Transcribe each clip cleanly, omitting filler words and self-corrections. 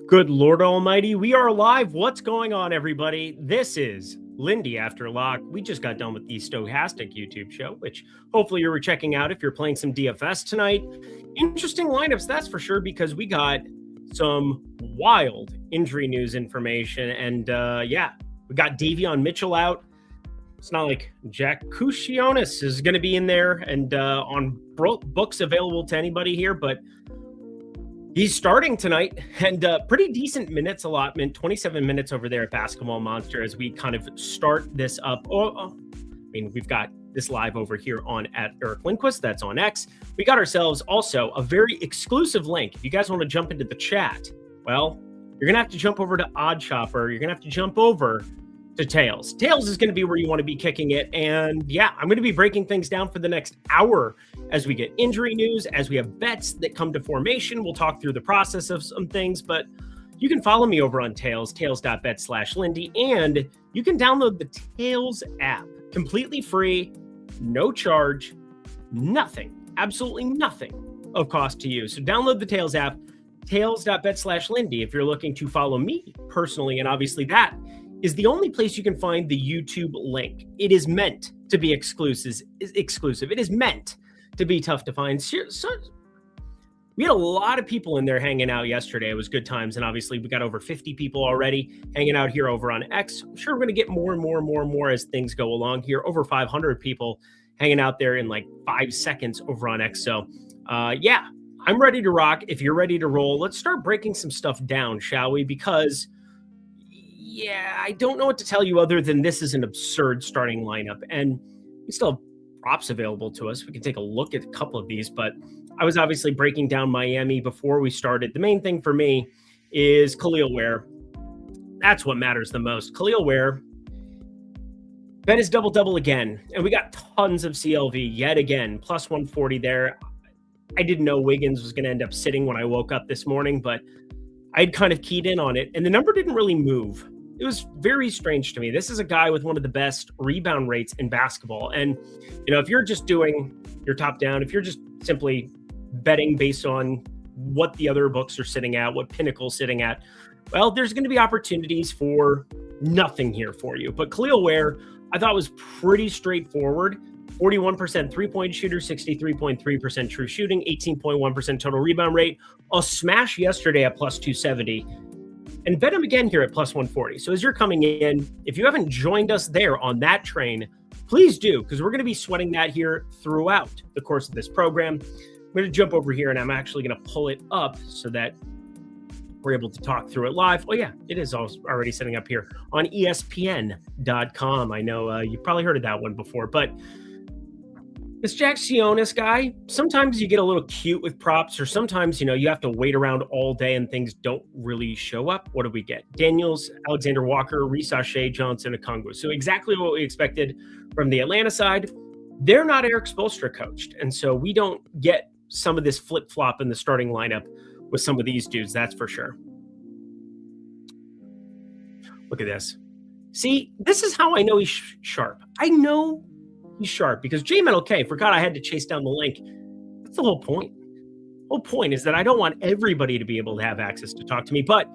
Good Lord Almighty, we are alive. What's going on, everybody? This is Lindy After Lock. We just got done with the Stochastic YouTube show, which hopefully you were checking out if you're playing some DFS tonight. Interesting lineups, that's for sure, because we got some wild injury news information. And yeah, we got Davion Mitchell out. It's not like Jack Cushionis is going to be in there and on books available to anybody here, but he's starting tonight, and pretty decent minutes allotment, 27 minutes over there at Basketball Monster as we kind of start this up. I mean, we've got this live over here on at Eric Lindquist. That's on X. We got ourselves also a very exclusive link. If you guys want to jump into the chat, well, you're going to have to jump over to Odd Shopper. You're going to have to jump over to Tails. Tails is going to be where you want to be kicking it. And yeah, I'm going to be breaking things down for the next hour as we get injury news, as we have bets that come to formation. We'll talk through the process of some things, but you can follow me over on Tails, tails.bet/Lindy, and you can download the Tails app completely free, no charge, nothing, absolutely nothing of cost to you. So download the Tails app, tails.bet/Lindy, if you're looking to follow me personally. And obviously that is the only place you can find the YouTube link. It is meant to be exclusive. It is meant to be tough to find. So we had a lot of people in there hanging out yesterday. It was good times. And obviously we got over 50 people already hanging out here over on X. I'm sure we're going to get more and more as things go along here. Over 500 people hanging out there in like 5 seconds over on X. So yeah, I'm ready to rock. If you're ready to roll, let's start breaking some stuff down, shall we? Because yeah, I don't know what to tell you other than this is an absurd starting lineup. And we still have props available to us. We can take a look at a couple of these, but I was obviously breaking down Miami before we started. The main thing for me is Khalil Ware. That's what matters the most. Khalil Ware, bet his double-double again. And we got tons of CLV yet again, plus 140 there. I didn't know Wiggins was going to end up sitting when I woke up this morning, but I'd kind of keyed in on it, and the number didn't really move. It was very strange to me. This is a guy with one of the best rebound rates in basketball. And, you know, if you're just doing your top down, if you're just simply betting based on what the other books are sitting at, what Pinnacle's sitting at, well, there's going to be opportunities for nothing here for you. But Khalil Ware, I thought was pretty straightforward. 41% three-point shooter, 63.3% true shooting, 18.1% total rebound rate. A smash yesterday at plus 270. And bet him again here at plus 140. So as you're coming in, if you haven't joined us there on that train, please do, because we're going to be sweating that here throughout the course of this program. I'm going to jump over here, and I'm actually going to pull it up so that we're able to talk through it live. Oh, yeah, it is already setting up here on ESPN.com. I know you've probably heard of that one before, but this Jack Sionis guy, sometimes you get a little cute with props, or sometimes, you know, you have to wait around all day and things don't really show up. What do we get? Daniels, Alexander Walker, Risa Shea, Johnson, Okongwu. So exactly what we expected from the Atlanta side. They're not Eric Spoelstra coached, and so we don't get some of this flip-flop in the starting lineup with some of these dudes, that's for sure. Look at this. See, this is how I know he's sharp. I know he's sharp because J Metal K forgot I had to chase down the link. That's the whole point. The whole point is that I don't want everybody to be able to have access to talk to me, but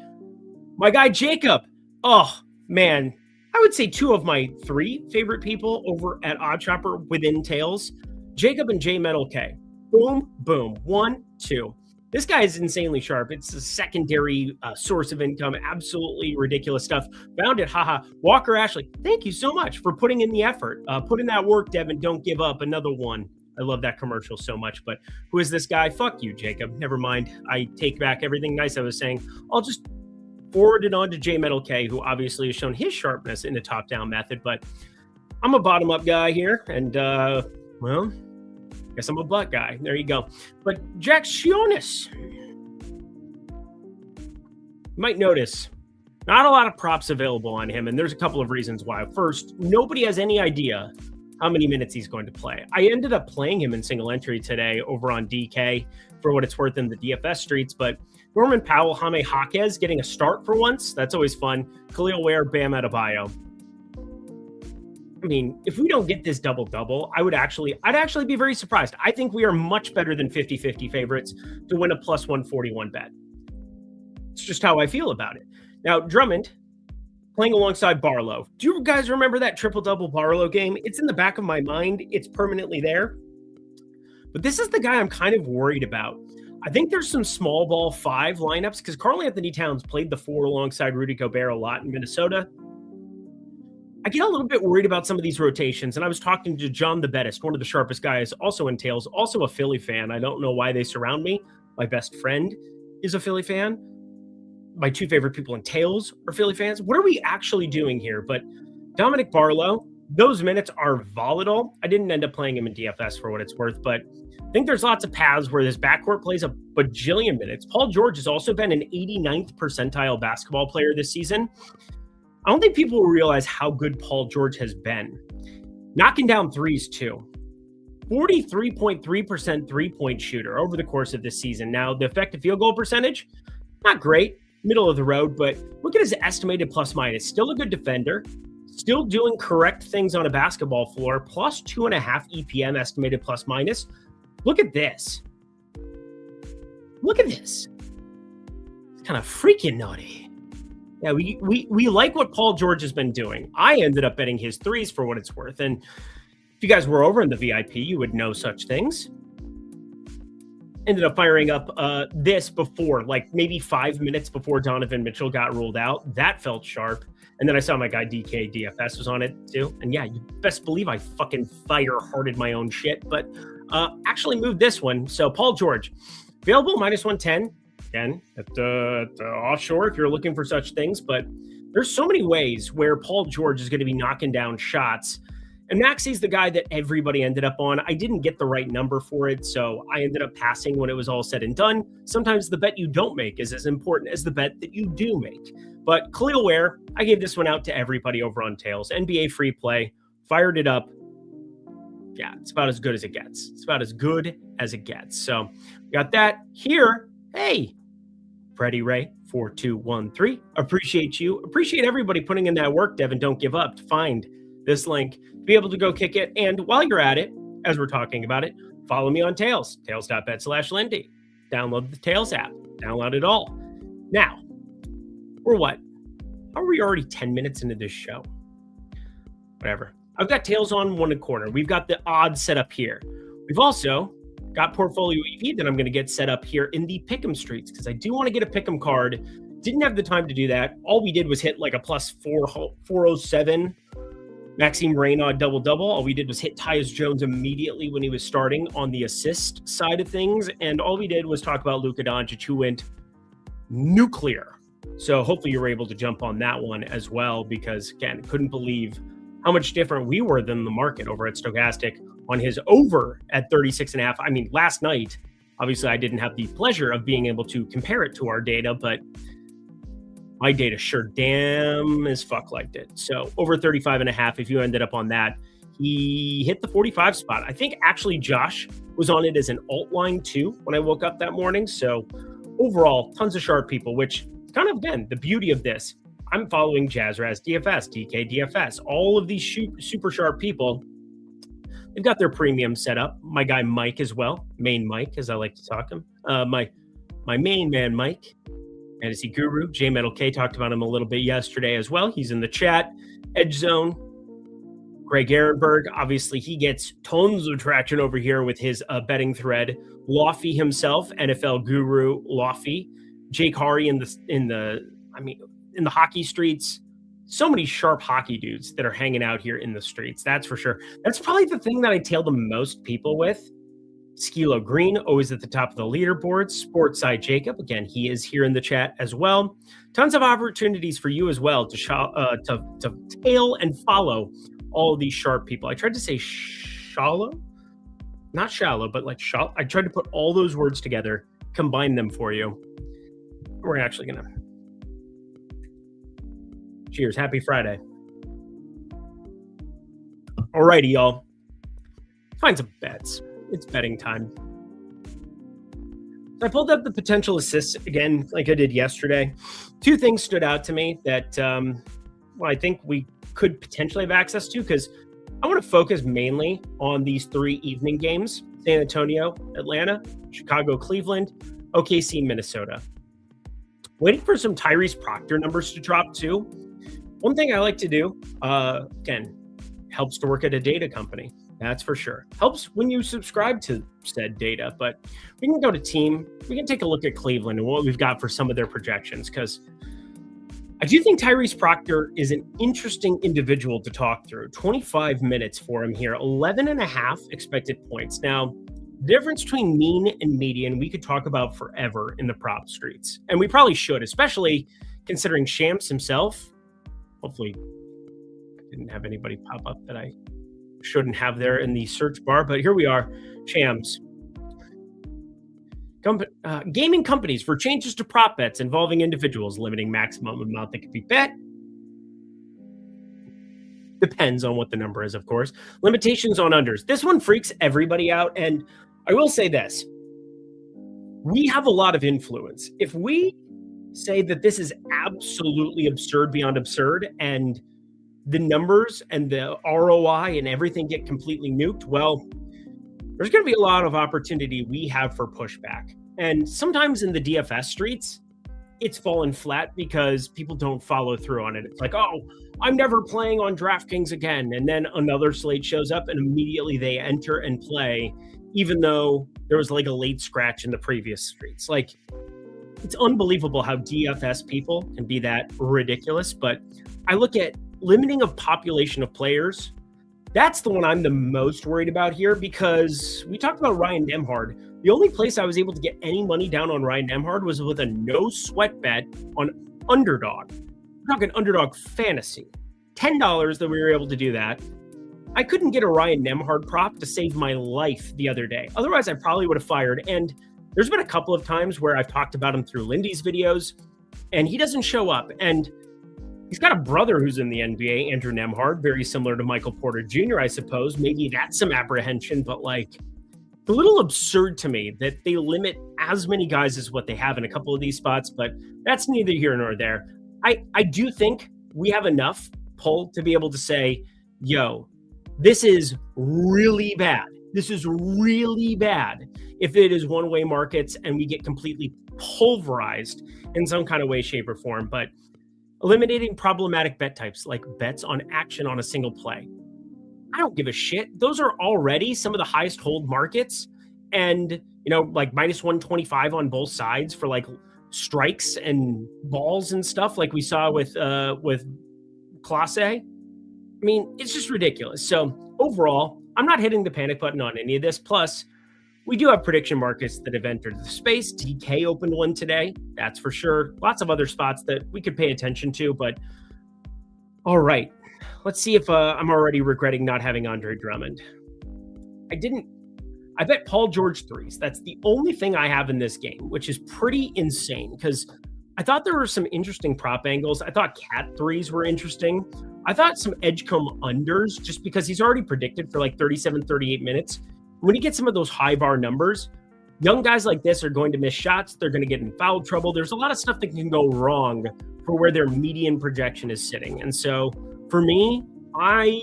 my guy Jacob, oh man, I would say 2 of my 3 favorite people over at Odd Shopper within Tails, Jacob and J Metal K. Boom, boom, 1, 2. This guy is insanely sharp. It's a secondary source of income. Absolutely ridiculous stuff. Found it. Haha. Walker Ashley, thank you so much for putting in the effort. Put in that work, Devin. Don't give up. Another one. I love that commercial so much. But who is this guy? Fuck you, Jacob. Never mind. I take back everything nice I was saying. I'll just forward it on to J Metal K, who obviously has shown his sharpness in the top-down method. But I'm a bottom-up guy here. And, well, guess I'm a butt guy. There you go. But Jack Sionis, you might notice not a lot of props available on him, and there's a couple of reasons why. First, nobody has any idea how many minutes he's going to play. I ended up playing him in single entry today over on DK for what it's worth in the DFS streets, but Norman Powell, Jaime Jaquez getting a start for once. That's always fun. Khalil Ware, Bam Adebayo. I mean, if we don't get this double-double, I'd actually be very surprised. I think we are much better than 50-50 favorites to win a plus 141 bet. It's just how I feel about it. Now, Drummond playing alongside Barlow. Do you guys remember that triple-double Barlow game? It's in the back of my mind. It's permanently there. But this is the guy I'm kind of worried about. I think there's some small ball 5 lineups because Karl-Anthony Towns played the 4 alongside Rudy Gobert a lot in Minnesota. I get a little bit worried about some of these rotations, and I was talking to John the Bettist, one of the sharpest guys, also in Tails, also a Philly fan. I don't know why they surround me. My best friend is a Philly fan. My 2 favorite people in Tails are Philly fans. What are we actually doing here? But Dominic Barlow, those minutes are volatile. I didn't end up playing him in DFS for what it's worth, but I think there's lots of paths where this backcourt plays a bajillion minutes. Paul George has also been an 89th percentile basketball player this season. I don't think people will realize how good Paul George has been. Knocking down threes, too. 43.3% three-point shooter over the course of this season. Now, the effective field goal percentage, not great, middle of the road, but look at his estimated plus-minus. Still a good defender, still doing correct things on a basketball floor, plus 2.5 EPM estimated plus-minus. Look at this. Look at this. It's kind of freaking naughty. Yeah, we like what Paul George has been doing. I ended up betting his threes for what it's worth. And if you guys were over in the VIP, you would know such things. Ended up firing up this before, like maybe 5 minutes before Donovan Mitchell got ruled out. That felt sharp. And then I saw my guy DK DFS was on it too. And yeah, you best believe I fucking fire-hearted my own shit. But actually moved this one. So Paul George, available -110. Again, at the offshore if you're looking for such things. But there's so many ways where Paul George is going to be knocking down shots. And Maxi's the guy that everybody ended up on. I didn't get the right number for it, so I ended up passing when it was all said and done. Sometimes the bet you don't make is as important as the bet that you do make. But Khalil Ware, I gave this one out to everybody over on Tails. NBA free play, fired it up. Yeah, it's about as good as it gets. It's about as good as it gets. So got that here. Hey, Freddie Ray 4213. Appreciate you. Appreciate everybody putting in that work, Devin. Don't give up to find this link, be able to go kick it. And while you're at it, as we're talking about it, follow me on Tails, tails.bet/Lindy. Download the Tails app. Download it all. Now, we're what? How are we already 10 minutes into this show? Whatever. I've got Tails on 1.25. We've got the odds set up here. We've also got Portfolio EV that I'm going to get set up here in the Pick'em streets because I do want to get a Pick'em card. Didn't have the time to do that. All we did was hit like a plus 407 Maxime Reynaud double-double. All we did was hit Tyus Jones immediately when he was starting on the assist side of things. And all we did was talk about Luka Doncic, who went nuclear. So hopefully you're able to jump on that one as well because, again, couldn't believe how much different we were than the market over at Stochastic on his over at 36.5. I mean, last night, obviously I didn't have the pleasure of being able to compare it to our data, but my data sure damn as fuck liked it. So over 35.5, if you ended up on that, he hit the 45 spot. I think actually Josh was on it as an alt line too when I woke up that morning. So overall, tons of sharp people, which kind of, again, the beauty of this. I'm following Jazzraz DFS, DK DFS, all of these super sharp people. They've got their premium set up. My guy Mike as well, main Mike, as I like to talk him. My main man Mike, Fantasy Guru, J Metal K, talked about him a little bit yesterday as well. He's in the chat. Edge Zone, Greg Ehrenberg, obviously he gets tons of traction over here with his betting thread. Lofty himself, NFL Guru Lofty, Jake Hari in the hockey streets. So many sharp hockey dudes that are hanging out here in the streets. That's for sure. That's probably the thing that I tail the most people with. Skilo Green, always at the top of the leaderboard. Sportside Jacob, again, he is here in the chat as well. Tons of opportunities for you as well to tail and follow all of these sharp people. I tried to say shallow, not shallow, but like shallow. I tried to put all those words together, combine them for you. We're actually going to. Cheers. Happy Friday. Alrighty, y'all. Find some bets. It's betting time. So I pulled up the potential assists again, like I did yesterday. Two things stood out to me that I think we could potentially have access to because I want to focus mainly on these 3 evening games: San Antonio, Atlanta, Chicago, Cleveland, OKC, Minnesota. Waiting for some Tyrese Proctor numbers to drop too. One thing I like to do, again, helps to work at a data company. That's for sure. Helps when you subscribe to said data. But we can go to team. We can take a look at Cleveland and what we've got for some of their projections, because I do think Tyrese Proctor is an interesting individual to talk through. 25 minutes for him here, 11 and a half expected points. Now, difference between mean and median, we could talk about forever in the prop streets. And we probably should, especially considering Shams himself. Hopefully, I didn't have anybody pop up that I shouldn't have there in the search bar, but here we are. Shams. Gaming companies for changes to prop bets involving individuals, limiting maximum amount that can be bet. Depends on what the number is, of course. Limitations on unders. This one freaks everybody out. And I will say this. We have a lot of influence. If we say that this is absolutely absurd beyond absurd, and the numbers and the ROI and everything get completely nuked, well, there's going to be a lot of opportunity we have for pushback. And sometimes in the DFS streets, it's fallen flat because people don't follow through on it. It's like, oh, I'm never playing on DraftKings again. And then another slate shows up and immediately they enter and play, even though there was like a late scratch in the previous streets. Like, it's unbelievable how DFS people can be that ridiculous. But I look at limiting of population of players. That's the one I'm the most worried about here, because we talked about Ryan Nemhard. The only place I was able to get any money down on Ryan Nemhard was with a no sweat bet on Underdog. We're talking Underdog Fantasy. $10 that we were able to do that. I couldn't get a Ryan Nemhard prop to save my life the other day. Otherwise, I probably would have fired. And there's been a couple of times where I've talked about him through Lindy's videos, and he doesn't show up. And he's got a brother who's in the NBA, Andrew Nemhard, very similar to Michael Porter Jr., I suppose. Maybe that's some apprehension, but like, it's a little absurd to me that they limit as many guys as what they have in a couple of these spots, but that's neither here nor there. I do think we have enough pull to be able to say, yo, this is really bad. This is really bad if it is one-way markets and we get completely pulverized in some kind of way, shape, or form. But eliminating problematic bet types like bets on action on a single play, I don't give a shit. Those are already some of the highest hold markets. And, you know, like minus 125 on both sides for like strikes and balls and stuff like we saw with Clase. I mean, it's just ridiculous. So overall, I'm not hitting the panic button on any of this. Plus, we do have prediction markets that have entered the space. TK opened one today, that's for sure. Lots of other spots that we could pay attention to. But all right, let's see if I'm already regretting not having Andre Drummond. I bet Paul George threes. That's the only thing I have in this game, which is pretty insane because I thought there were some interesting prop angles. I thought cat threes were interesting. I thought some Edgecombe unders, just because he's already predicted for like 37, 38 minutes. When you get some of those high bar numbers, young guys like this are going to miss shots. They're going to get in foul trouble. There's a lot of stuff that can go wrong for where their median projection is sitting. And so for me, I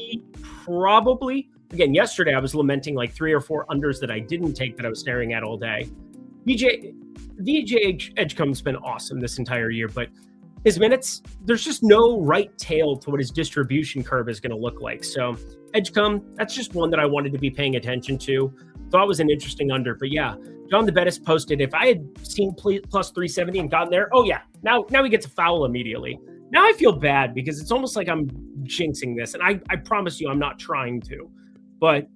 probably, again, yesterday I was lamenting like 3 or 4 unders that I didn't take that I was staring at all day. VJ Edgecombe's been awesome this entire year, but his minutes, there's just no right tail to what his distribution curve is going to look like. So Edgecombe, that's just one that I wanted to be paying attention to. Thought was an interesting under. But yeah, John the Bettis posted, if I had seen plus 370 and gotten there, oh yeah, now he gets a foul immediately. Now I feel bad because it's almost like I'm jinxing this. And I promise you I'm not trying to. But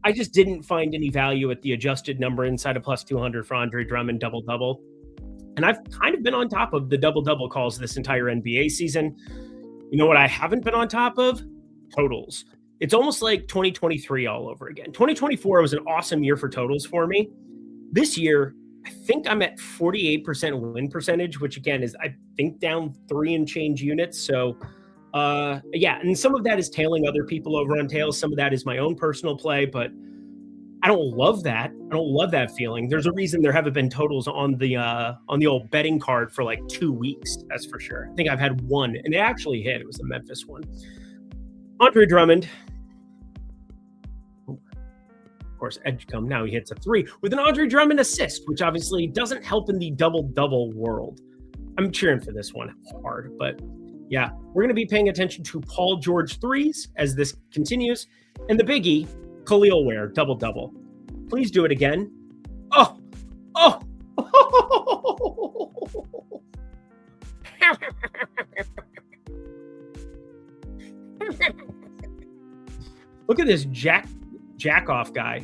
I just didn't find any value at the adjusted number inside of plus 200 for Andre Drummond double-double. And I've kind of been on top of the double-double calls this entire NBA season. You know what I haven't been on top of? Totals. It's almost like 2023 all over again. 2024 was an awesome year for totals for me. This year, I think I'm at 48% win percentage, which again is, I think, down 3 and change units. So yeah, and some of that is tailing other people over on tails. Some of that is my own personal play, but I don't love that. I don't love that feeling. There's a reason there haven't been totals on the old betting card for like 2 weeks. That's for sure. I think I've had one, and it actually hit. It was the Memphis one. Andre Drummond. Of course, Edgecombe. Now he hits a 3 with an Andre Drummond assist, which obviously doesn't help in the double-double world. I'm cheering for this one hard, but yeah, we're going to be paying attention to Paul George threes as this continues, and the biggie, Khalil Ware, double double. Please do it again. Oh, oh. Look at this jack off guy,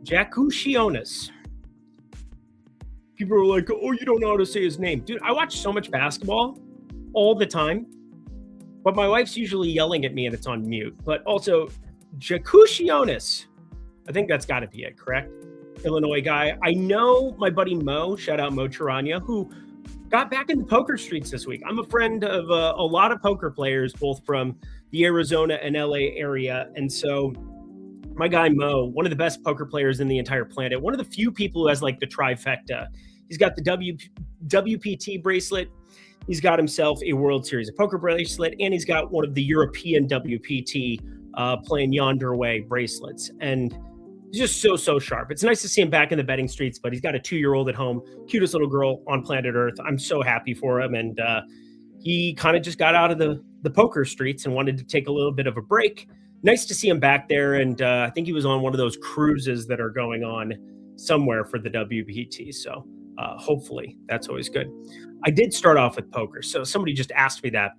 Jakushionis. People are like, "Oh, you don't know how to say his name." Dude, I watch so much basketball all the time, but my wife's usually yelling at me and it's on mute. But also, Jakushionis. I think that's got to be it, correct? Illinois guy. I know my buddy Mo, shout out Mo Charania, who got back into poker streets this week. I'm a friend of a lot of poker players, both from the Arizona and LA area. And so my guy Mo, one of the best poker players in the entire planet, one of the few people who has like the trifecta. He's got the WPT bracelet. He's got himself a World Series of Poker bracelet, and he's got one of the European WPT playing Yonder Way bracelets. And he's just so sharp. It's nice to see him back in the betting streets, but he's got a 2-year-old at home, cutest little girl on planet Earth. I'm so happy for him. And he kind of just got out of the poker streets and wanted to take a little bit of a break. Nice to see him back there. And I think he was on one of those cruises that are going on somewhere for the WPT. So hopefully that's always good. I did start off with poker. So somebody just asked me that.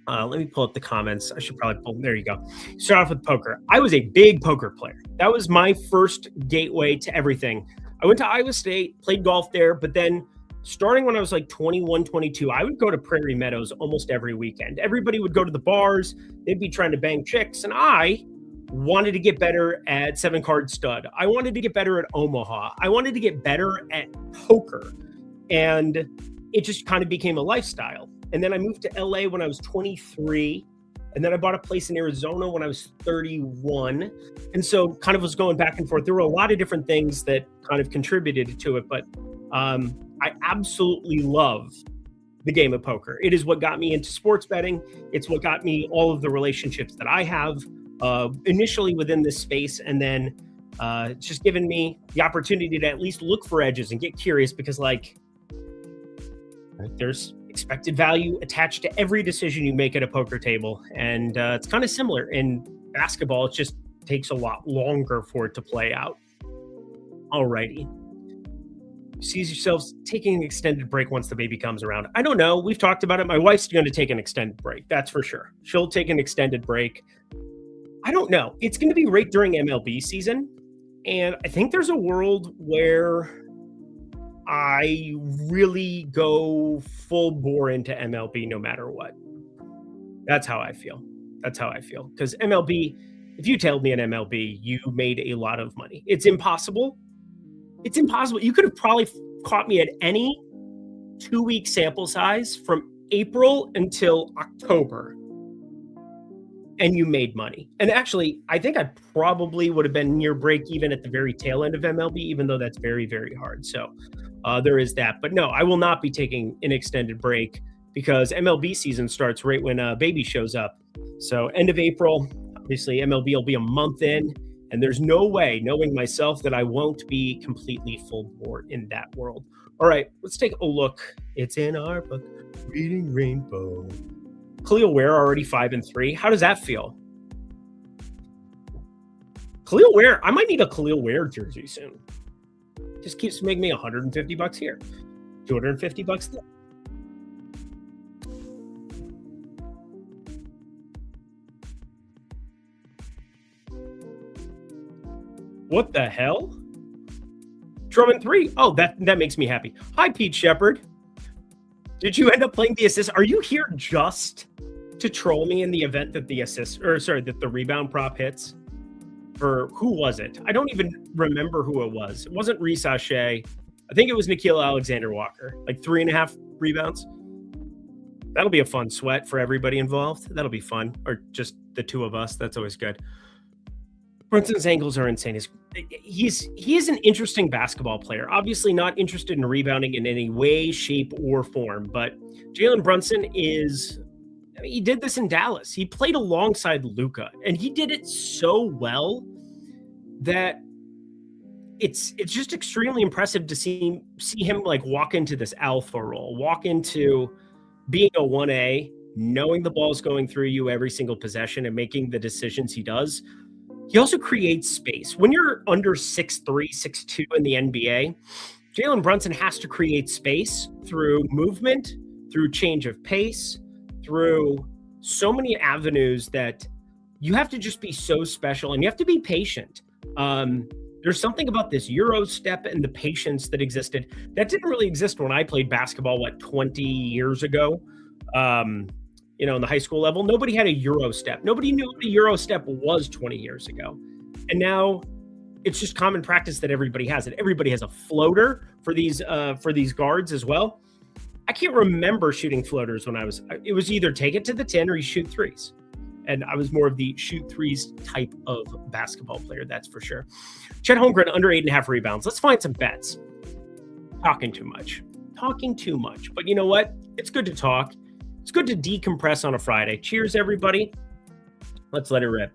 Let me pull up the comments. I should probably pull. There you go. Start off with poker. I was a big poker player. That was my first gateway to everything. I went to Iowa State, played golf there, but then starting when I was like 21, 22, I would go to Prairie Meadows almost every weekend. Everybody would go to the bars. They'd be trying to bang chicks. And I wanted to get better at 7-card stud. I wanted to get better at Omaha. I wanted to get better at poker. And it just kind of became a lifestyle. And then I moved to LA when I was 23. And then I bought a place in Arizona when I was 31. And so kind of was going back and forth. There were a lot of different things that kind of contributed to it. But I absolutely love the game of poker. It is what got me into sports betting. It's what got me all of the relationships that I have initially within this space. And then it's just given me the opportunity to at least look for edges and get curious because like there's expected value attached to every decision you make at a poker table. And it's kind of similar in basketball. It just takes a lot longer for it to play out. Alrighty. Sees yourselves taking an extended break once the baby comes around. I don't know. We've talked about it. My wife's going to take an extended break. That's for sure. She'll take an extended break. I don't know. It's going to be right during MLB season. And I think there's a world where I really go full bore into MLB no matter what. That's how I feel. Because MLB, if you tailed me in MLB, you made a lot of money. It's impossible. You could have probably caught me at any 2-week sample size from April until October. And you made money. And actually, I think I probably would have been near break even at the very tail end of MLB, even though that's very, very hard. So there is that. But no, I will not be taking an extended break because MLB season starts right when baby shows up. So end of April, obviously MLB will be a month in. And there's no way, knowing myself, that I won't be completely full bore in that world. All right, let's take a look. It's in our book, Reading Rainbow. Khalil Ware already 5-3. How does that feel? Khalil Ware, I might need a Khalil Ware jersey soon. Just keeps making me $150 here, $250 there. What the hell? Drummond 3. Oh, that makes me happy. Hi, Pete Shepard. Did you end up playing the assist? Are you here just to troll me in the event that that the rebound prop hits? Or who was it? I don't even remember who it was. It wasn't Reese Ashe. I think it was Nikhil Alexander-Walker. Like 3.5 rebounds. That'll be a fun sweat for everybody involved. That'll be fun. Or just the two of us. That's always good. Brunson's angles are insane. He is an interesting basketball player. Obviously not interested in rebounding in any way, shape, or form. But Jalen Brunson he did this in Dallas. He played alongside Luka, and he did it so well that it's just extremely impressive to see him like walk into this alpha role, walk into being a 1A, knowing the ball's going through you every single possession and making the decisions he does. He also creates space. When you're under 6'3", 6'2" in the NBA, Jalen Brunson has to create space through movement, through change of pace, through so many avenues that you have to just be so special and you have to be patient. There's something about this Euro step and the patience that existed that didn't really exist when I played basketball, 20 years ago, in the high school level. Nobody had a Euro step. Nobody knew what a Euro step was 20 years ago. And now it's just common practice that everybody has it. Everybody has a floater for these guards as well. I can't remember shooting floaters when it was either take it to the 10 or you shoot threes. And I was more of the shoot threes type of basketball player, that's for sure. Chet Holmgren, under 8.5 rebounds. Let's find some bets. Talking too much. But you know what? It's good to talk. It's good to decompress on a Friday. Cheers, everybody. Let's let it rip.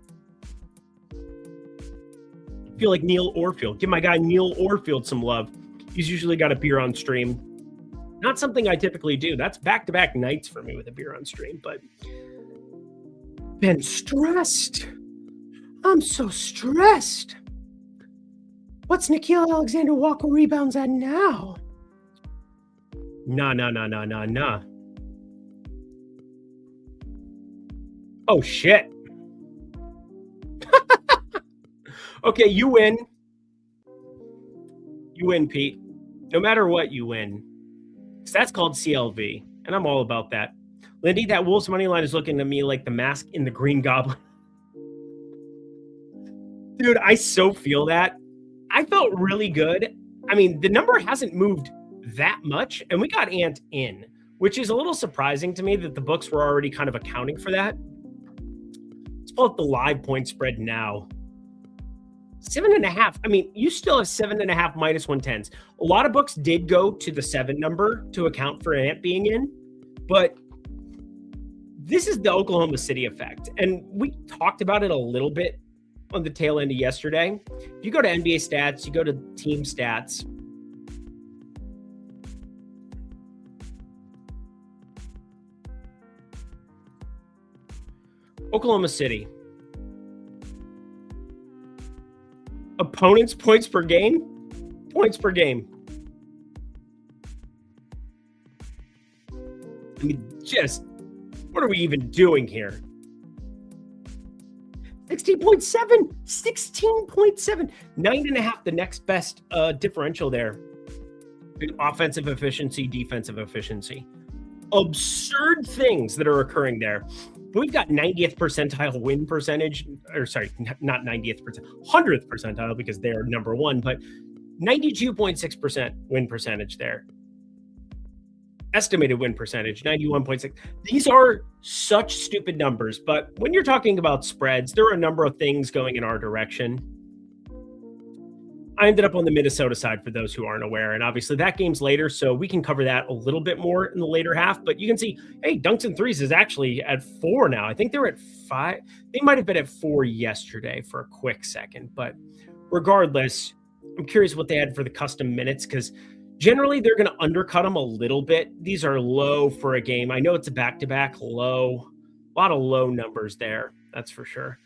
I feel like Neil Orfield. Give my guy Neil Orfield some love. He's usually got a beer on stream. Not something I typically do. That's back-to-back nights for me with a beer on stream, but been stressed. I'm so stressed. What's Nickeil Alexander-Walker rebounds at now? Nah. Oh, shit. Okay, you win. You win, Pete. No matter what, you win. So that's called CLV, and I'm all about that. Lindy, that Wolves money line is looking to me like the mask in the Green Goblin. Dude, I so feel that. I felt really good. I mean, the number hasn't moved that much, and we got Ant in, which is a little surprising to me that the books were already kind of accounting for that. Let's pull up the live point spread now. 7.5. I mean, you still have 7.5 minus 110s. A lot of books did go to the 7 number to account for Ant being in, but this is the Oklahoma City effect. And we talked about it a little bit on the tail end of yesterday. If you go to NBA stats, you go to team stats. Oklahoma City. Opponents' points per game? Points per game. I mean, just, what are we even doing here? 16.7. 16.7. 9.5, the next best differential there. Offensive efficiency, defensive efficiency. Absurd things that are occurring there. We've got 90th percentile win percentage, or sorry, not 90th percentile, 100th percentile because they're number one, but 92.6% win percentage there. Estimated win percentage, 91.6. These are such stupid numbers, but when you're talking about spreads, there are a number of things going in our direction. I ended up on the Minnesota side for those who aren't aware, and obviously that game's later, so we can cover that a little bit more in the later half, but you can see, hey, dunks and threes is actually at 4 now. I think they were at 5. They might have been at 4 yesterday for a quick second, but regardless, I'm curious what they had for the custom minutes, because generally they're going to undercut them a little bit. These are low for a game. I know it's a back-to-back low. A lot of low numbers there, that's for sure.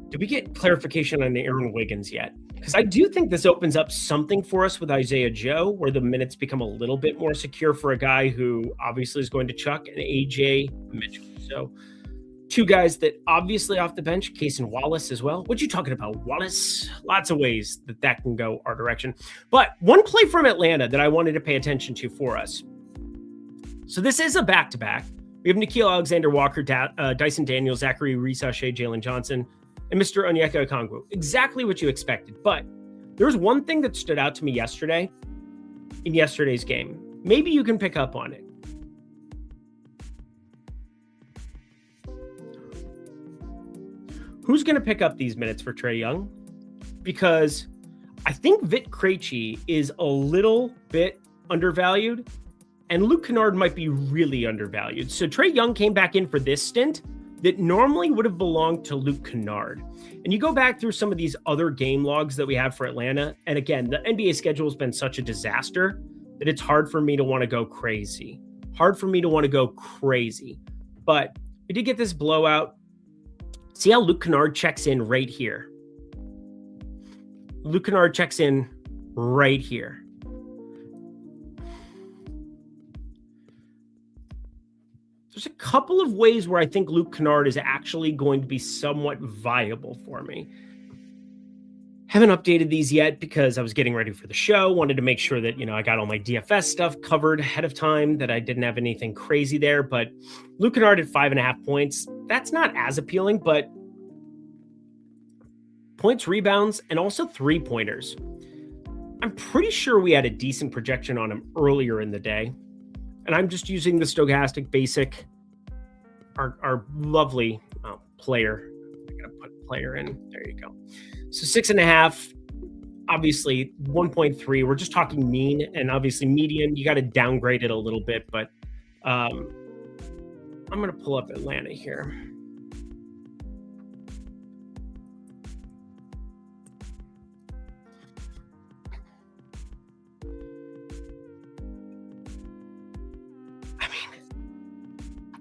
Did we get clarification on the Aaron Wiggins yet? Because I do think this opens up something for us with Isaiah Joe, where the minutes become a little bit more secure for a guy who obviously is going to chuck, and AJ Mitchell. So 2 guys that obviously off the bench, Case and Wallace as well. What you talking about, Wallace? Lots of ways that can go our direction. But one play from Atlanta that I wanted to pay attention to for us. So this is a back-to-back. We have Nickeil Alexander-Walker, Dyson Daniels, Zachary Risache, Jalen Johnson, and Mr. Onyeka Okongwu. Exactly what you expected. But there's one thing that stood out to me yesterday in yesterday's game. Maybe you can pick up on it. Who's going to pick up these minutes for Trae Young? Because I think Vit Krejci is a little bit undervalued, and Luke Kennard might be really undervalued. So Trae Young came back in for this stint that normally would have belonged to Luke Kennard. And you go back through some of these other game logs that we have for Atlanta. And again, the NBA schedule has been such a disaster that it's hard for me to want to go crazy. But we did get this blowout. See how Luke Kennard checks in right here. Luke Kennard checks in right here. There's a couple of ways where I think Luke Kennard is actually going to be somewhat viable for me. Haven't updated these yet because I was getting ready for the show. Wanted to make sure that, I got all my DFS stuff covered ahead of time, that I didn't have anything crazy there. But Luke Kennard at 5.5 points, that's not as appealing, but points, rebounds, and also 3-pointers. I'm pretty sure we had a decent projection on him earlier in the day. And I'm just using the stochastic basic, our lovely player. I'm going to put player in. There you go. So 6.5, obviously 1.3. We're just talking mean, and obviously median. You got to downgrade it a little bit, but I'm going to pull up Atlanta here.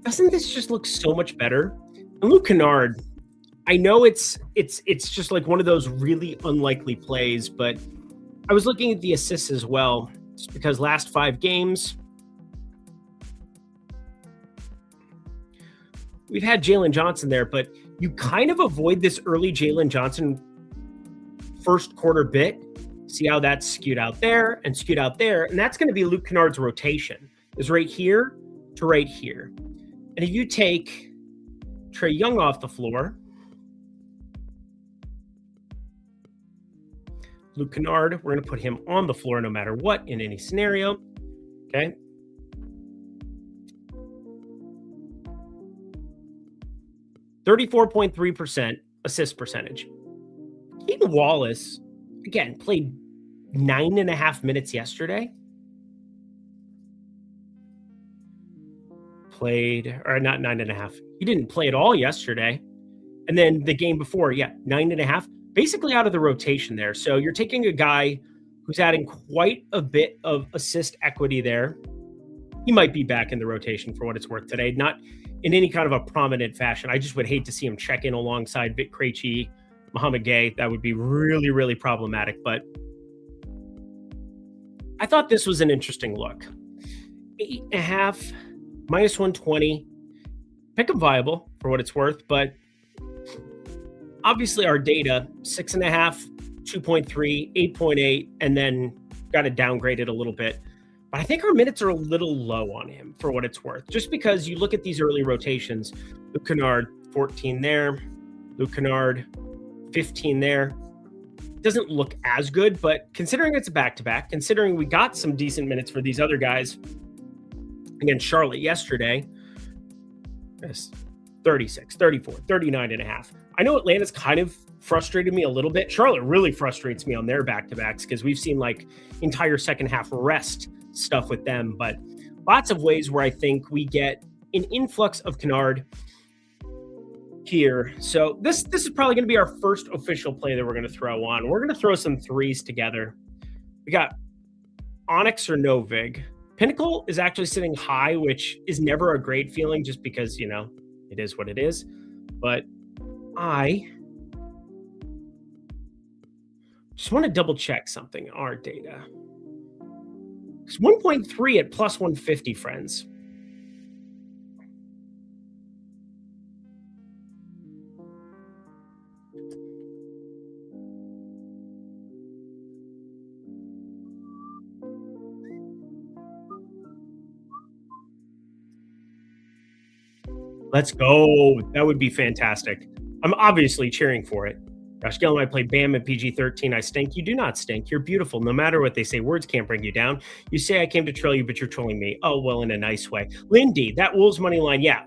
Doesn't this just look so much better? And Luke Kennard, I know it's just like one of those really unlikely plays, but I was looking at the assists as well, just because last 5 games, we've had Jalen Johnson there, but you kind of avoid this early Jalen Johnson first quarter bit. See how that's skewed out there and skewed out there. And that's going to be Luke Kennard's rotation, is right here to right here. And if you take Trae Young off the floor, Luke Kennard, we're going to put him on the floor no matter what in any scenario. Okay. .3% assist percentage. Keaton Wallace, again, played 9.5 minutes yesterday. Not 9.5. He didn't play at all yesterday. And then the game before, 9.5, basically out of the rotation there. So you're taking a guy who's adding quite a bit of assist equity there. He might be back in the rotation for what it's worth today, not in any kind of a prominent fashion. I just would hate to see him check in alongside Vic Krejci, Mohamed Gay. That would be really, really problematic. But I thought this was an interesting look. 8.5, minus 120. Pick him viable for what it's worth, but obviously our data, 6.5, 2.3, 8.8, and then got to downgrade it a little bit. But I think our minutes are a little low on him for what it's worth, just because you look at these early rotations. Luke Kennard, 14 there. Luke Kennard, 15 there. Doesn't look as good, but considering it's a back-to-back, considering we got some decent minutes for these other guys against Charlotte yesterday, 36, 34, 39.5. I know Atlanta's kind of frustrated me a little bit. Charlotte really frustrates me on their back-to-backs because we've seen like entire second half rest stuff with them, but lots of ways where I think we get an influx of Kennard here. So this is probably going to be our first official play that we're going to throw on. We're going to throw some threes together. We got Onyx or no vig. Pinnacle is actually sitting high, which is never a great feeling just because, it is what it is. But I just want to double check something in our data. It's 1.3 at plus 150, friends. Let's go. That would be fantastic. I'm obviously cheering for it. Josh Gill and I play BAM at PG-13. I stink. You do not stink. You're beautiful. No matter what they say, words can't bring you down. You say I came to troll you, but you're trolling me. Oh, well, in a nice way. Lindy, that Wolves money line. Yeah,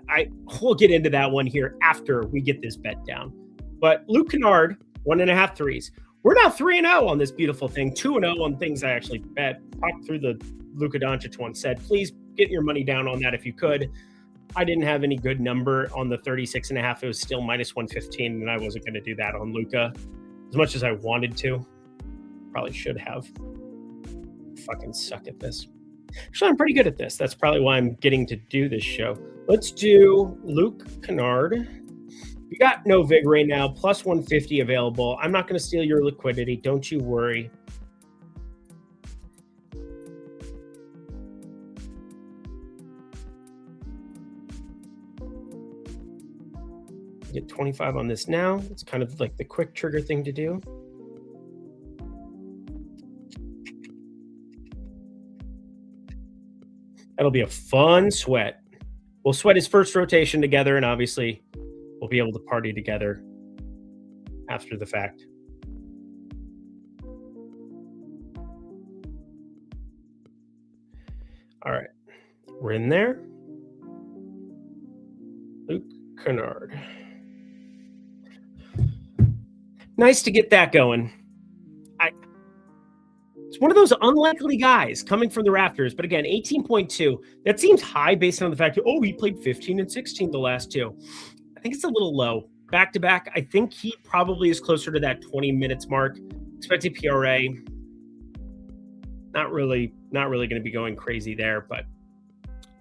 we'll get into that one here after we get this bet down. But Luke Kennard, 1.5 threes. We're now 3-0 on this beautiful thing. 2-0 on things I actually bet. Talked through the Luka Doncic one. Said, please get your money down on that if you could. I didn't have any good number on the 36.5. It was still minus 115, and I wasn't going to do that on Luca as much as I wanted to. Probably should have. Fucking suck at this. Actually, I'm pretty good at this. That's probably why I'm getting to do this show. Let's do Luke Kennard. We got no vig right now, plus 150 available. I'm not going to steal your liquidity. Don't you worry. Get 25 on this now. It's kind of like the quick trigger thing to do. That'll be a fun sweat. We'll sweat his first rotation together, and obviously we'll be able to party together after the fact. All right. We're in there. Luke Kennard. Nice to get that going. It's one of those unlikely guys coming from the rafters, but again, 18.2. That seems high based on the fact that, he played 15 and 16 the last two. I think it's a little low. Back to back, I think he probably is closer to that 20 minutes mark. Expected PRA, not really going to be going crazy there, but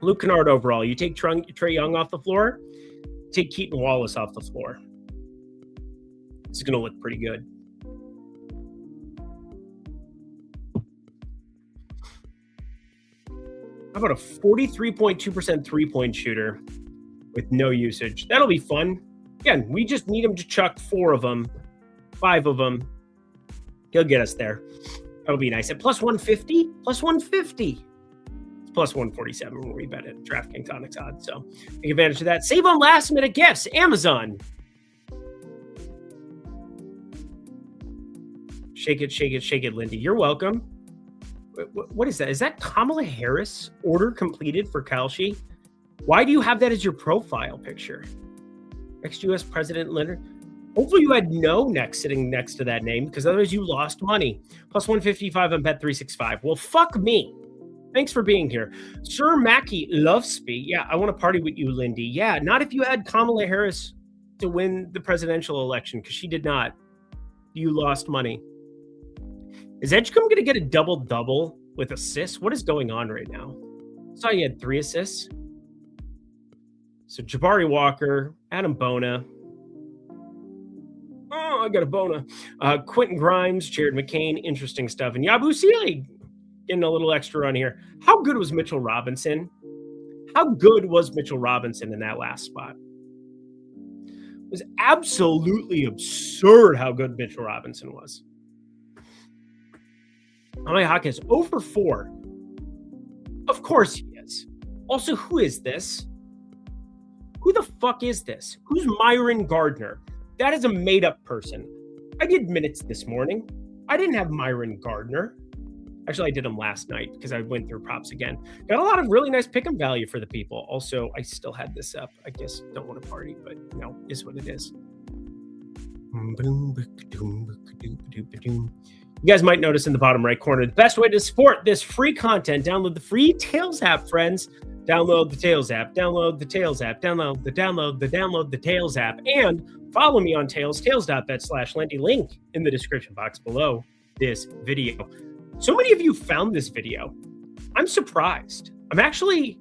Luke Kennard overall. You take Trae Young off the floor, take Keaton Wallace off the floor. It's going to look pretty good. How about a 43.2% three-point shooter with no usage? That'll be fun. Again, we just need him to chuck 4 of them, 5 of them. He'll get us there. That'll be nice. At plus 150? Plus 150. It's plus 147 when we bet at DraftKings Onyx odds. So take advantage of that. Save on last-minute gifts. Amazon. Shake it, shake it, shake it, Lindy. You're welcome. What is that? Is that Kamala Harris order completed for Kalshi? Why do you have that as your profile picture? Ex-U.S. President Leonard. Hopefully you had no next sitting next to that name, because otherwise you lost money. Plus 155 on Bet365. Well, fuck me. Thanks for being here. Sir Mackie Lovesby. Yeah, I want to party with you, Lindy. Yeah, not if you had Kamala Harris to win the presidential election, because she did not. You lost money. Is Edgecombe going to get a double-double with assists? What is going on right now? I saw he had 3 assists. So Jabari Walker, Adam Bona. Oh, I got a Bona. Quentin Grimes, Jared McCain, interesting stuff. And Yabu Sealy getting a little extra run here. How good was Mitchell Robinson? How good was Mitchell Robinson in that last spot? It was absolutely absurd how good Mitchell Robinson was. Amaya Hawkins, 0 for 4. Of course he is. Also, who is this? Who the fuck is this? Who's Myron Gardner? That is a made-up person. I did minutes this morning. I didn't have Myron Gardner. Actually, I did them last night because I went through props again. Got a lot of really nice pick-em value for the people. Also, I still had this up. I just don't want to party, but is what it is. You guys might notice in the bottom right corner, the best way to support this free content, download the free Tails app, friends. Download the Tails app, download the Tails app, download the Tails app, and follow me on Tails, tails.bet/Lindy, link in the description box below this video. So many of you found this video. I'm surprised. I actually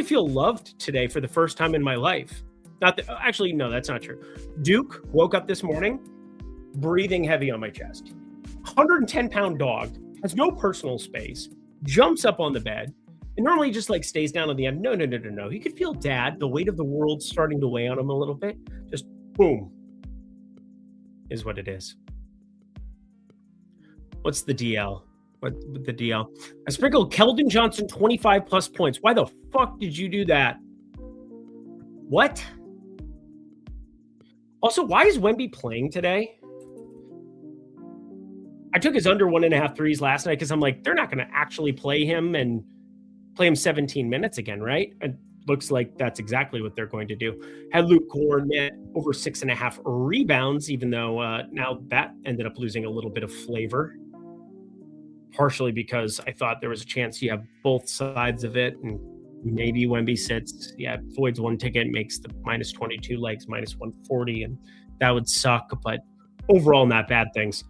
feel loved today for the first time in my life. No, that's not true. Duke woke up this morning, breathing heavy on my chest. 110-pound dog, has no personal space, jumps up on the bed, and normally just stays down on the end. No. He could feel dad, the weight of the world starting to weigh on him a little bit. Just boom, is what it is. What's the DL? What the DL? I sprinkled Keldon Johnson 25 plus points. Why the fuck did you do that? What? Also, why is Wemby playing today? I took his under 1.5 threes last night because I'm like, they're not going to actually play him and play him 17 minutes again, right? It looks like that's exactly what they're going to do. Had Luke Kornet over 6.5 rebounds, even though now that ended up losing a little bit of flavor. Partially because I thought there was a chance you have both sides of it, and Maybe Wemby sits. Yeah, Floyd's one ticket makes the minus 22 legs, minus 140, and that would suck. But overall, not bad things.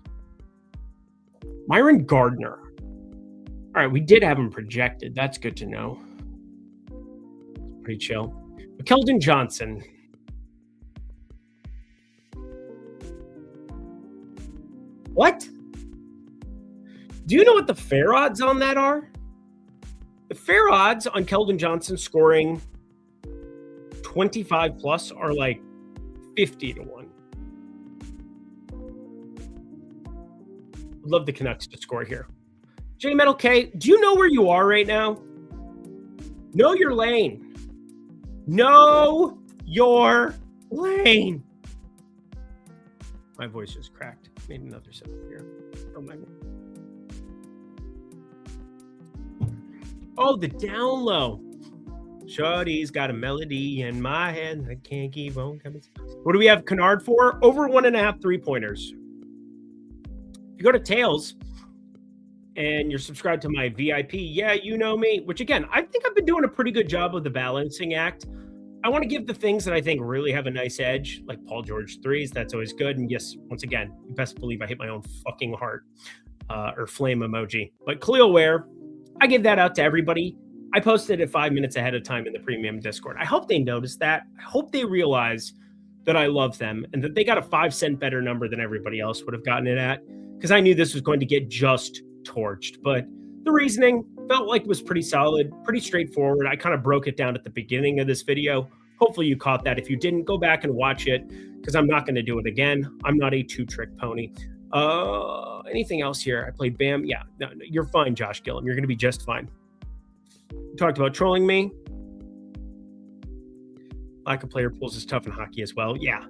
Myron Gardner. All right, we did have him projected. That's good to know. Pretty chill. Keldon Johnson. What? Do you know what the fair odds on that are? The fair odds on Keldon Johnson scoring 25 plus are like 50 to 1. Would love the Canucks to score here. J Metal K, do you know where you are right now? Know your lane. Know your lane. My voice just cracked. Made another sip of beer. Don't mind me. Oh, the down low. Shorty's got a melody in my head. I can't keep on coming. What do we have Kennard for? Over 1.5 3-pointers. If you go to Tails and you're subscribed to my VIP, yeah, you know me, which again, I think I've been doing a pretty good job of the balancing act. I want to give the things that I think really have a nice edge, like Paul George threes. That's always good. And yes, once again, you best believe I hit my own fucking heart or flame emoji. But Khalil Ware, I give that out to everybody. I posted it 5 minutes ahead of time in the premium Discord. I hope they notice that. I hope they realize that I love them and that they got a 5-cent better number than everybody else would have gotten it at, because I knew this was going to get just torched. But the reasoning felt like it was pretty solid, pretty straightforward. I kind of broke it down at the beginning of this video. Hopefully you caught that. If you didn't, go back and watch it, because I'm not going to do it again. I'm not a two-trick pony. Anything else here? I played Bam. Yeah, no, you're fine, Josh Gillum. You're going to be just fine. You talked about trolling me. Lack of player pools is tough in hockey as well. Yeah.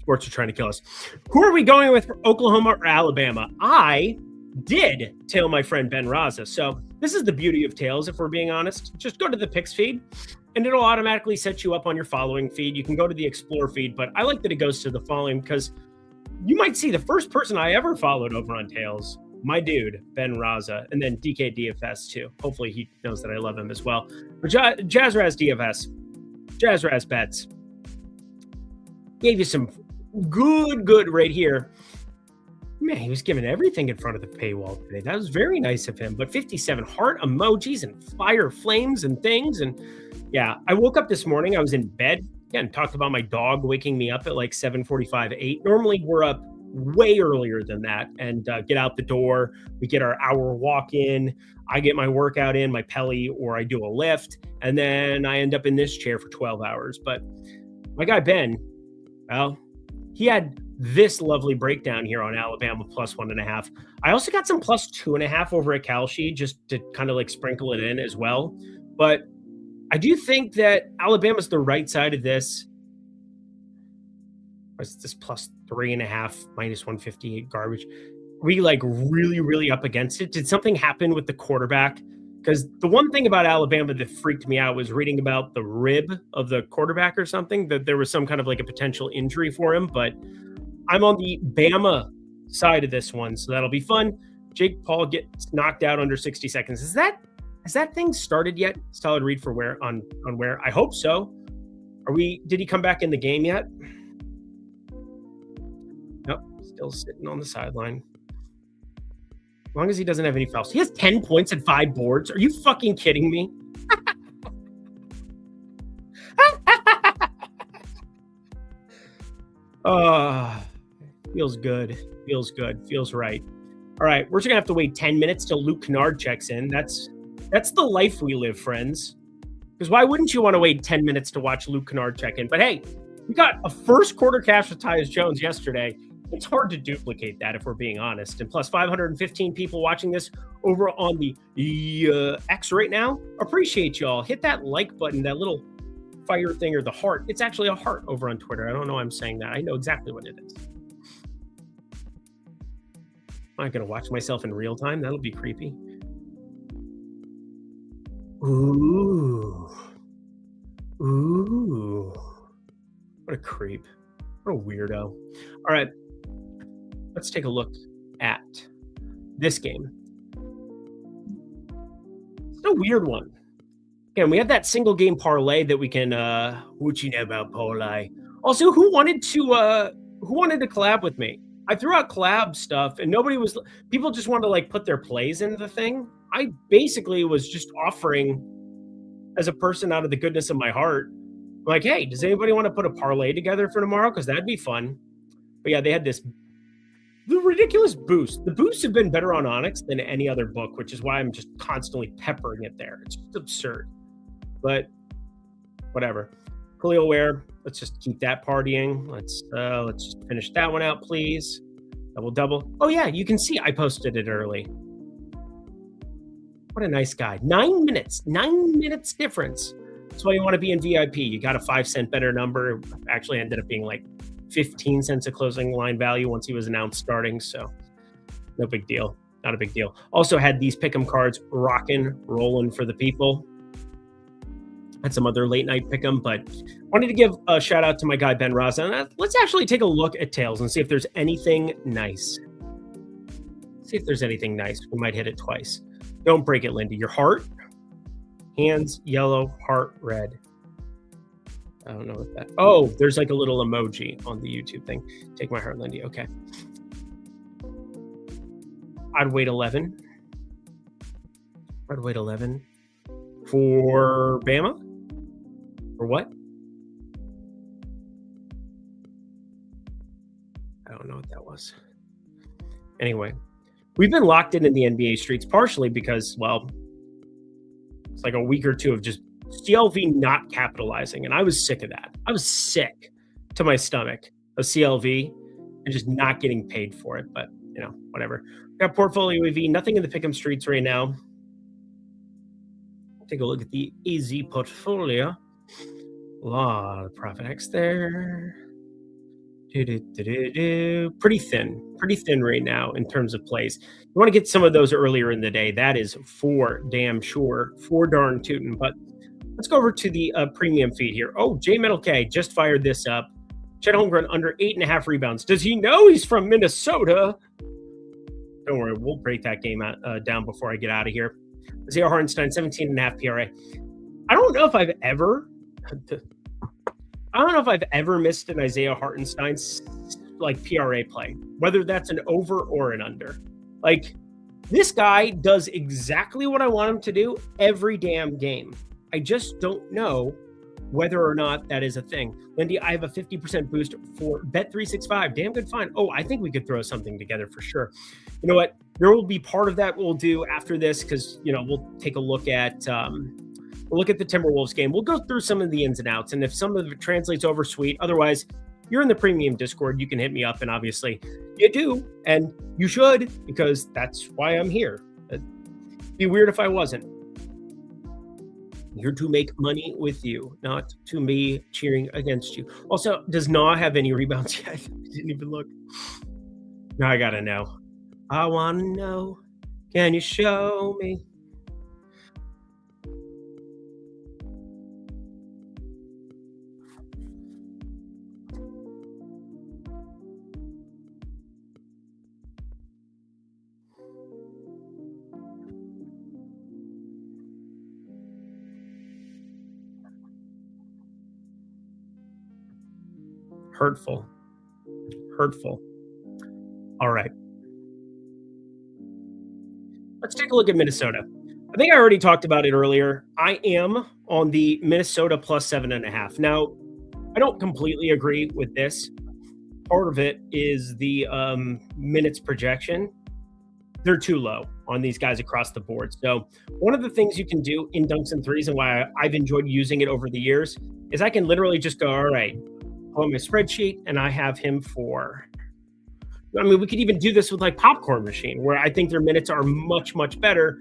Sports are trying to kill us. Who are we going with for Oklahoma or Alabama? I did tail my friend Ben Raza. So this is the beauty of tails, if we're being honest. Just go to the picks feed and it'll automatically set you up on your following feed. You can go to the explore feed, but I like that it goes to the following because you might see the first person I ever followed over on tails, my dude, Ben Raza, and then DK DFS too. Hopefully he knows that I love him as well. But Jazzraz DFS, Jazzraz Bets, gave you some good right here. Man, he was giving everything in front of the paywall today. That was very nice of him. But 57 heart emojis and fire flames and things. And yeah, I woke up this morning. I was in bed. Again, talked about my dog waking me up at like 7:45, 8. Normally we're up way earlier than that and get out the door. We get our hour walk in. I get my workout in, my Pelly, or I do a lift. And then I end up in this chair for 12 hours. But my guy, Ben, well, he had this lovely breakdown here on Alabama plus 1.5. I also got some plus 2.5 over at Kalshi just to kind of like sprinkle it in as well. But I do think that Alabama's the right side of this. What's this plus 3.5 minus 158 garbage? We like really up against it. Did something happen with the quarterback? Because the one thing about Alabama that freaked me out was reading about the rib of the quarterback or something, that there was some kind of like a potential injury for him. But I'm on the Bama side of this one, so that'll be fun. Jake Paul gets knocked out under 60 seconds. Has that thing started yet? Solid read for where on where? I hope so. Did he come back in the game yet? Nope, still sitting on the sideline. As long as he doesn't have any fouls. He has 10 points and 5 boards. Are you fucking kidding me? Feels good. Feels good. Feels right. All right, we're just gonna have to wait 10 minutes till Luke Kennard checks in. That's the life we live, friends. Because why wouldn't you want to wait 10 minutes to watch Luke Kennard check in? But hey, we got a first quarter cash with Tyus Jones yesterday. It's hard to duplicate that if we're being honest. And plus 515 people watching this over on the X right now. Appreciate y'all. Hit that like button, that little fire thing or the heart. It's actually a heart over on Twitter. I don't know why I'm saying that. I know exactly what it is. I'm not going to watch myself in real time. That'll be creepy. Ooh. What a creep. What a weirdo. All right. Let's take a look at this game. a weird one. Again, we have that single game parlay that we can what you know about parlay. Also, who wanted to collab with me? I threw out collab stuff and nobody was people just wanted to like put their plays in the thing. I basically was just offering as a person out of the goodness of my heart, like, hey, does anybody want to put a parlay together for tomorrow? Because that'd be fun. But yeah, they had the ridiculous boost. The boosts have been better on Onyx than any other book, which is why I'm just constantly peppering it there. It's just absurd. But whatever. Khalil Ware, let's just keep that partying. Let's just finish that one out, please. Double. Oh yeah, you can see I posted it early. What a nice guy. 9 minutes. 9 minutes difference. That's why you want to be in VIP. You got a 5-cent better number. Actually ended up being like 15 cents a closing line value once he was announced starting. So no big deal. Not a big deal. Also had these pick'em cards rocking, rolling for the people. Had some other late night pick'em, but wanted to give a shout out to my guy Ben Raza. And let's actually take a look at tails and see if there's anything nice. See if there's anything nice. We might hit it twice. Don't break it, Lindy. Your heart, hands yellow, heart red. I don't know what that. Oh, there's like a little emoji on the YouTube thing. Take my heart, Lindy. Okay. I'd wait 11. I'd wait 11 for Bama. For what? I don't know what that was. Anyway, we've been locked in the NBA streets partially because, well, it's like a week or two of just CLV not capitalizing. And I was sick of that. I was sick to my stomach of CLV and just not getting paid for it. But, you know, whatever. Got portfolio EV, nothing in the pick'em streets right now. Take a look at the AZ portfolio. A lot of Profit X there. Pretty thin right now in terms of plays. You want to get some of those earlier in the day. That is for damn sure, for darn tootin'. But let's go over to the premium feed here. Oh, J Metal K just fired this up. Chet Holmgren under 8.5 rebounds. Does he know he's from Minnesota? Don't worry, we'll break that game down before I get out of here. Isaiah Hartenstein, 17.5 PRA. I don't know if I've ever missed an Isaiah Hartenstein like PRA play, whether that's an over or an under. Like, this guy does exactly what I want him to do every damn game. I just don't know whether or not that is a thing. Lindy, I have a 50% boost for Bet365. Damn good find. Oh, I think we could throw something together for sure. You know what? There will be part of that we'll do after this because, you know, we'll take a look at the Timberwolves game. We'll go through some of the ins and outs, and if some of it translates over, sweet. Otherwise, you're in the premium Discord. You can hit me up, and obviously you do, and you should, because that's why I'm here. It'd be weird if I wasn't. Here to make money with you, not to me cheering against you. Also, does Na have any rebounds yet? I didn't even look. Now I gotta know. I want to know. Can you show me? Hurtful. All right. Let's take a look at Minnesota. I think I already talked about it earlier. I am on the Minnesota plus 7.5. Now, I don't completely agree with this. Part of it is the minutes projection. They're too low on these guys across the board. So one of the things you can do in dunks and threes and why I've enjoyed using it over the years is I can literally just go, all right, pull up my spreadsheet, and I have him for, I mean, we could even do this with like Popcorn Machine, where I think their minutes are much, much better.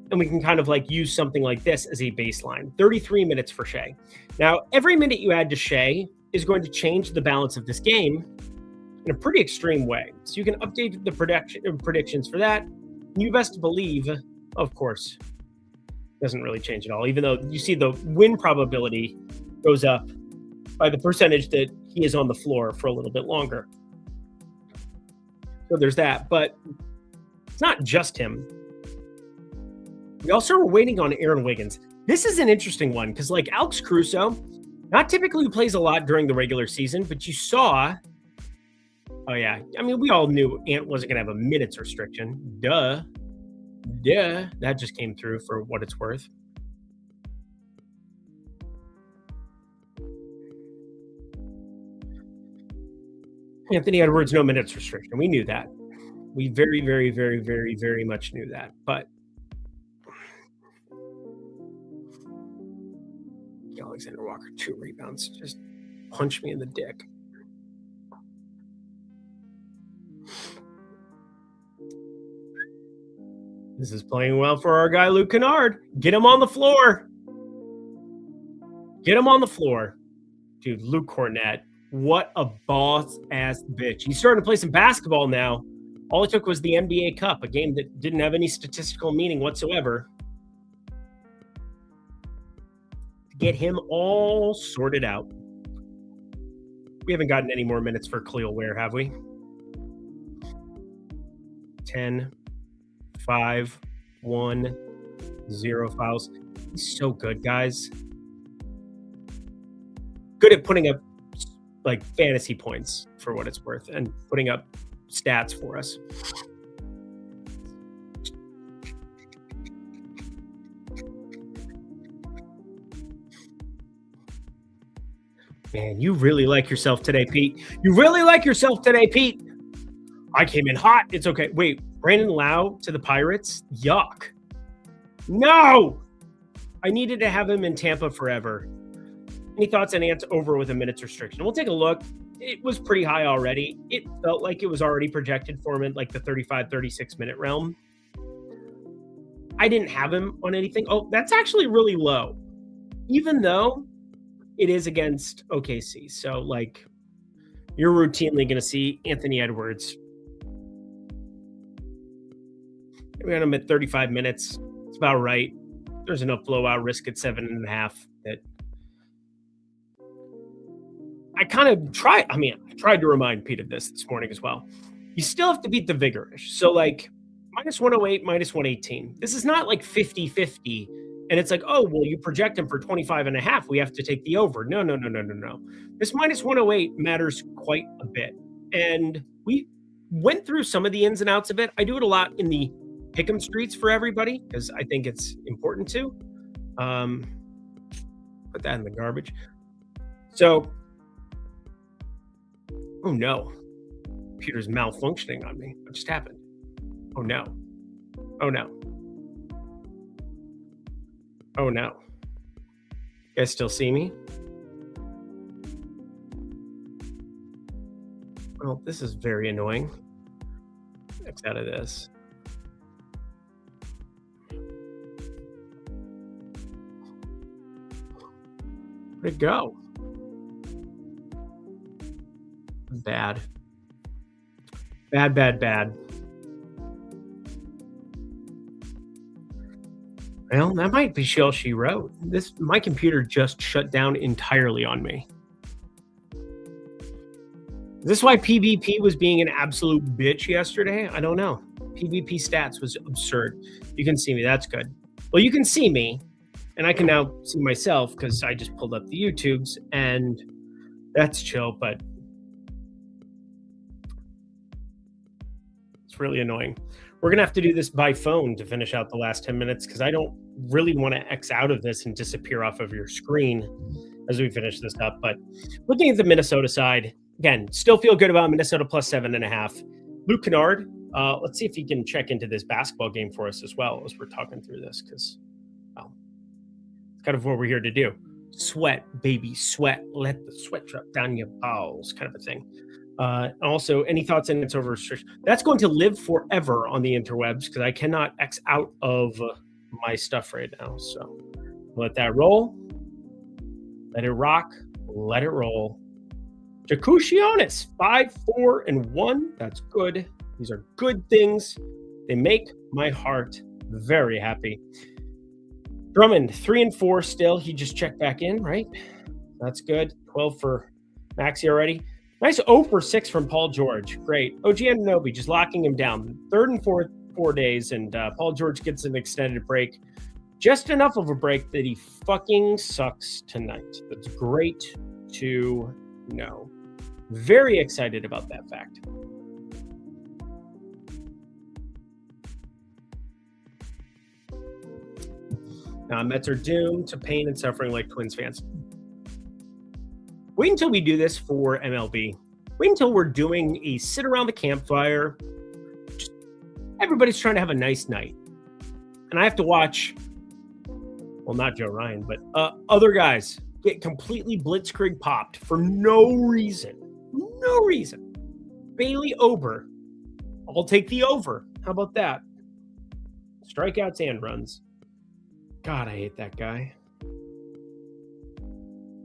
And we can kind of like use something like this as a baseline. 33 minutes for Shea. Now, every minute you add to Shea is going to change the balance of this game in a pretty extreme way. So you can update the predictions for that. You best believe, of course, doesn't really change at all, even though you see the win probability goes up by the percentage that he is on the floor for a little bit longer. So there's that, but it's not just him. We also were waiting on Aaron Wiggins. This is an interesting one because, like Alex Caruso, not typically plays a lot during the regular season, but you saw. Oh yeah, I mean, we all knew Ant wasn't going to have a minutes restriction. Duh, yeah, that just came through for what it's worth. Anthony Edwards, no minutes restriction. We knew that. We very, very, very, very, very much knew that. But Alexander Walker, 2 rebounds. Just punch me in the dick. This is playing well for our guy, Luke Kennard. Get him on the floor. Get him on the floor. Dude, Luke Cornett. What a boss-ass bitch. He's starting to play some basketball now. All it took was the NBA Cup, a game that didn't have any statistical meaning whatsoever. Get him all sorted out. We haven't gotten any more minutes for Khalil Ware, have we? 10, 5, 1, 0 fouls. He's so good, guys. Good at putting up like fantasy points for what it's worth and putting up stats for us. Man, you really like yourself today, Pete. You really like yourself today, Pete. I came in hot. It's okay. Wait, Brandon Lau to the Pirates? Yuck. No! I needed to have him in Tampa forever. Any thoughts on Ants over with a minutes restriction? We'll take a look. It was pretty high already. It felt like it was already projected for him in like the 35, 36 minute realm. I didn't have him on anything. Oh, that's actually really low. Even though it is against OKC. So, like, you're routinely going to see Anthony Edwards. We got him at 35 minutes. It's about right. There's enough blowout risk at 7.5 that I kind of tried. I mean, I tried to remind Pete of this morning as well. You still have to beat the Vigorish. So, like, minus 108, minus 118. This is not like 50-50. And it's like, oh, well, you project him for 25.5. We have to take the over. No. This minus 108 matters quite a bit. And we went through some of the ins and outs of it. I do it a lot in the pick'em streets for everybody because I think it's important to. Put that in the garbage. So, oh no. Computer's malfunctioning on me. What just happened? Oh no. Oh no. Oh no. You guys still see me? Well, this is very annoying. X out of this. Where'd it go? Bad. Bad. Well, that might be all she wrote. My computer just shut down entirely on me. Is this why PvP was being an absolute bitch yesterday? I don't know. PvP stats was absurd. You can see me. That's good. Well, you can see me, and I can now see myself because I just pulled up the YouTubes, and that's chill, but it's really annoying. We're going to have to do this by phone to finish out the last 10 minutes because I don't really want to X out of this and disappear off of your screen as we finish this up. But looking at the Minnesota side, again, still feel good about Minnesota plus 7.5. Luke Kennard, let's see if he can check into this basketball game for us as well as we're talking through this because, well, it's kind of what we're here to do. Sweat, baby, sweat. Let the sweat drop down your balls kind of a thing. Also, any thoughts on its over restriction? That's going to live forever on the interwebs because I cannot X out of my stuff right now. So let that roll. Let it rock. Let it roll. Jacutionis, 5-4-1. That's good. These are good things. They make my heart very happy. Drummond, 3-4 still. He just checked back in, right? That's good. 12 for Maxey already. Nice 0 for 6 from Paul George. Great. OG Anunoby just locking him down. Third and fourth 4 days, and Paul George gets an extended break. Just enough of a break that he fucking sucks tonight. That's great to know. Very excited about that fact. Mets are doomed to pain and suffering like Twins fans. Wait until we do this for MLB. Wait until we're doing a sit around the campfire. Just, everybody's trying to have a nice night. And I have to watch, well, not Joe Ryan, but other guys get completely blitzkrieg popped for no reason. No reason. Bailey Ober. I'll take the over. How about that? Strikeouts and runs. God, I hate that guy.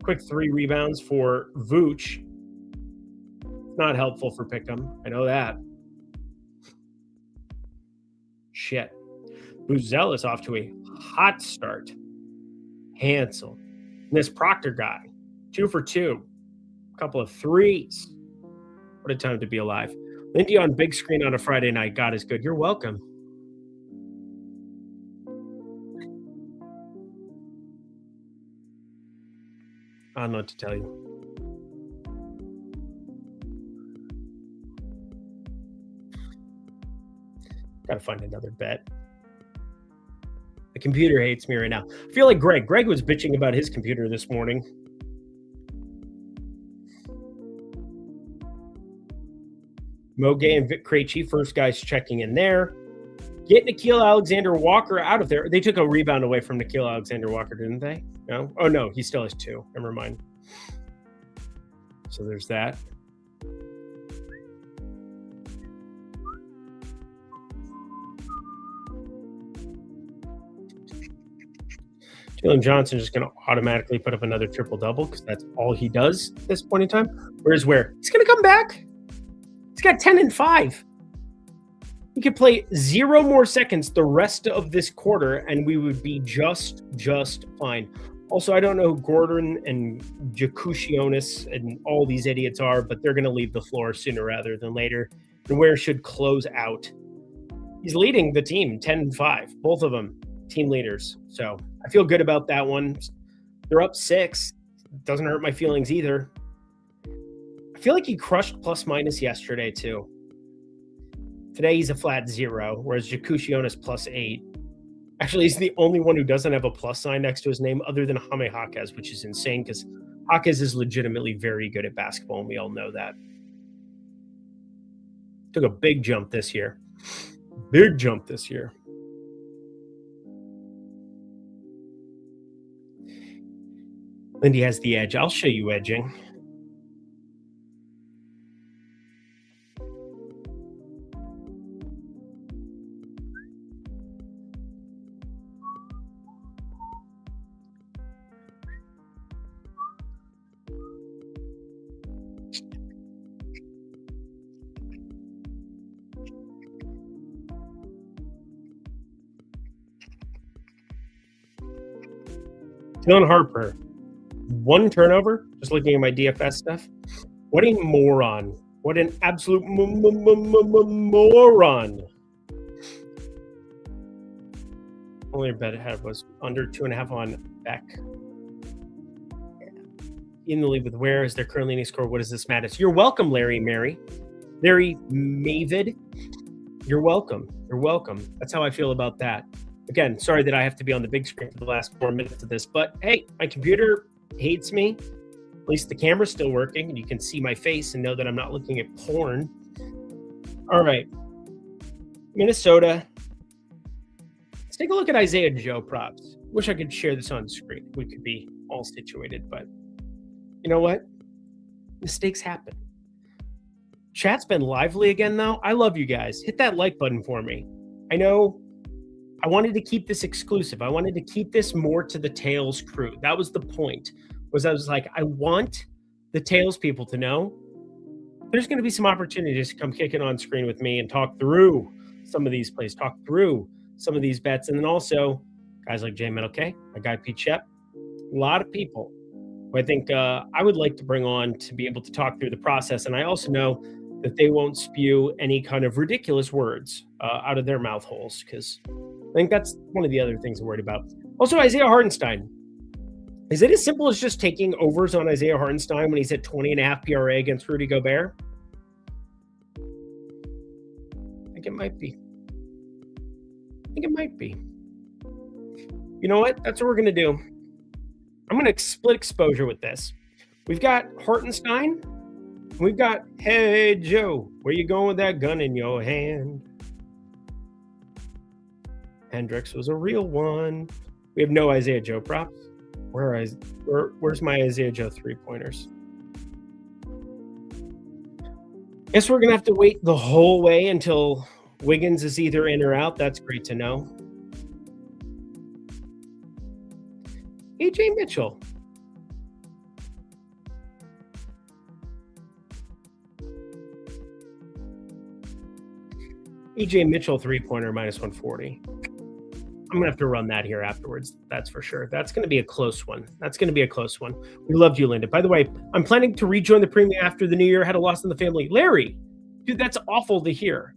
Quick 3 rebounds for Vooch. Not helpful for Pick'em. I know that. Shit. Buzzell is off to a hot start. Hansel. And this Proctor guy. 2 for 2. A couple of threes. What a time to be alive. Lindy on big screen on a Friday night. God is good. You're welcome. I don't know what to tell you. Gotta find another bet. The computer hates me right now. I feel like Greg. Greg was bitching about his computer this morning. Mogay and Vic Krejci, first guys checking in there. Get Nikhil Alexander-Walker out of there. They took a rebound away from Nikhil Alexander-Walker, didn't they? No? Oh, no, he still has 2. Never mind. So there's that. Jalen Johnson is just going to automatically put up another triple-double because that's all he does at this point in time. Whereas where? He's going to come back. He's got 10 and 5. He could play 0 more seconds the rest of this quarter, and we would be just fine. Also, I don't know who Gordon and Jakushionis and all these idiots are, but they're going to leave the floor sooner rather than later. And Ware should close out. He's leading the team 10 and 5, both of them team leaders. So I feel good about that one. They're up 6. Doesn't hurt my feelings either. I feel like he crushed plus minus yesterday too. Today he's a flat 0, whereas Jakushionis plus 8. Actually, he's the only one who doesn't have a plus sign next to his name other than Jaime Jaquez, which is insane because Jaquez is legitimately very good at basketball, and we all know that. Took a big jump this year. Big jump this year. Lindy has the edge. I'll show you edging. Dylan Harper. 1 turnover, just looking at my DFS stuff. What a moron. What an absolute moron. Only bet it had was under 2.5 on Beck. In the league with Ware is their currently leading score. What does this matter? You're welcome, Larry Mavid. You're welcome. You're welcome. That's how I feel about that. Again, sorry that I have to be on the big screen for the last 4 minutes of this, but hey, my computer hates me. At least the camera's still working and you can see my face and know that I'm not looking at porn. All right. Minnesota. Let's take a look at Isaiah Joe props. Wish I could share this on screen. We could be all situated, but you know what? Mistakes happen. Chat's been lively again, though. I love you guys. Hit that like button for me. I know I wanted to keep this exclusive. I wanted to keep this more to the Tails crew. That was the point. I was like, I want the Tails people to know there's going to be some opportunities to come kick it on screen with me and talk through some of these plays, talk through some of these bets. And then also guys like Jay Metal K, my guy Pete Shep, a lot of people who I think I would like to bring on to be able to talk through the process. And I also know that they won't spew any kind of ridiculous words out of their mouth holes, because I think that's one of the other things I'm worried about. Also, Isaiah Hartenstein. Is it as simple as just taking overs on Isaiah Hartenstein when he's at 20.5 PRA against Rudy Gobert? I think it might be. I think it might be. You know what? That's what we're going to do. I'm going to split exposure with this. We've got Hartenstein. We've got, hey, Joe, where you going with that gun in your hand? Hendricks was a real one. We have no Isaiah Joe props. Where's my Isaiah Joe three-pointers? Guess we're going to have to wait the whole way until Wiggins is either in or out. That's great to know. AJ Mitchell. AJ Mitchell three-pointer minus 140. I'm going to have to run that here afterwards. That's for sure. That's going to be a close one. We loved you, Linda. By the way, I'm planning to rejoin the premium after the new year. Had a loss in the family. Larry, dude, that's awful to hear.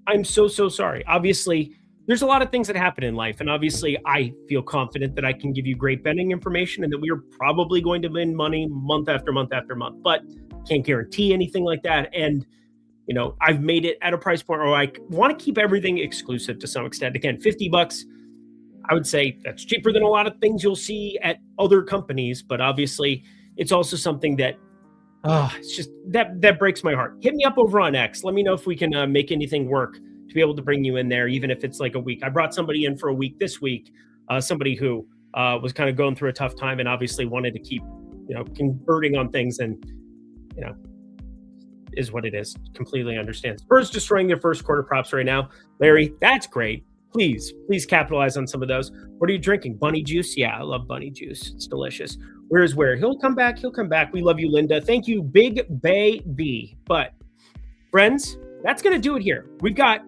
I'm so sorry. Obviously, there's a lot of things that happen in life. And obviously, I feel confident that I can give you great betting information and that we are probably going to win money month after month after month. But can't guarantee anything like that. And I've made it at a price point where I want to keep everything exclusive to some extent. Again, $50, I would say that's cheaper than a lot of things you'll see at other companies. But obviously, it's also something that, it's just that breaks my heart. Hit me up over on X. Let me know if we can make anything work to be able to bring you in there, even if it's like a week. I brought somebody in for a week this week, somebody who was kind of going through a tough time and obviously wanted to keep, converting on things and, is what it is. Completely understand. Spurs destroying their first quarter props right now. Larry, that's great. Please capitalize on some of those. What are you drinking? Bunny juice? Yeah, I love bunny juice. It's delicious. Where's where? He'll come back. We love you, Linda. Thank you, Big Bay B. But friends, that's going to do it here. We've got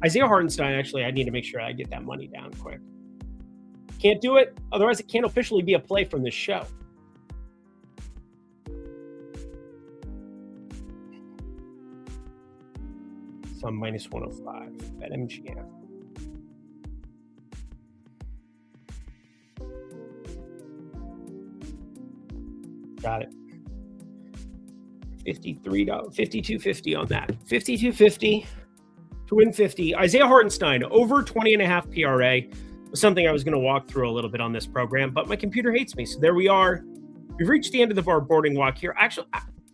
Isaiah Hartenstein. Actually, I need to make sure I get that money down quick. Can't do it. Otherwise, it can't officially be a play from this show. Some minus 105 at MGM. Got it. $52.50 on that. $52.50 to win 50. Isaiah Hartenstein over 20.5 PRA was something I was going to walk through a little bit on this program, but my computer hates me. So there we are. We've reached the end of our boarding walk here. Actually,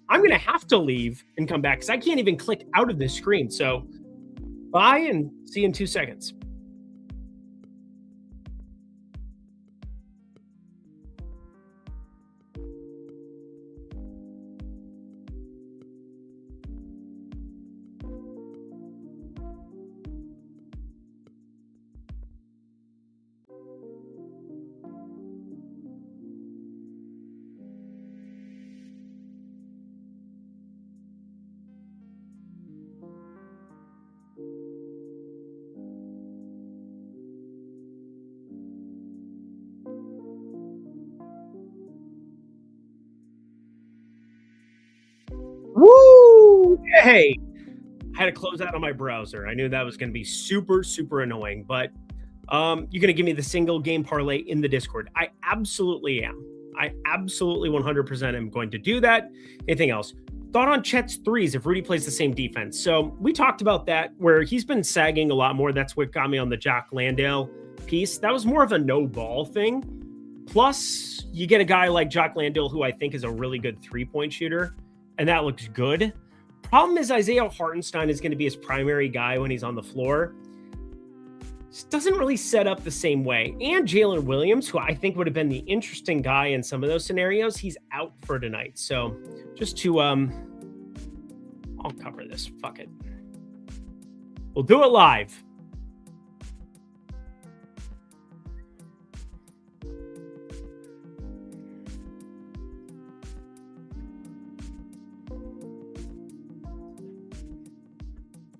I'm going to have to leave and come back because I can't even click out of this screen. So bye and see you in 2 seconds. Woo! Hey, I had to close out on my browser. I knew that was going to be super annoying, but you're going to give me the single game parlay in the Discord. I absolutely am. I absolutely 100% am going to do that. Anything else? Thought on Chet's threes if Rudy plays the same defense. So we talked about that where he's been sagging a lot more. That's what got me on the Jock Landale piece. That was more of a no ball thing. Plus, you get a guy like Jock Landale, who I think is a really good three-point shooter, and that looks good. Problem is Isaiah Hartenstein is going to be his primary guy when he's on the floor. Just doesn't really set up the same way. And Jalen Williams, who I think would have been the interesting guy in some of those scenarios, he's out for tonight. So just to, I'll cover this. Fuck it. We'll do it live.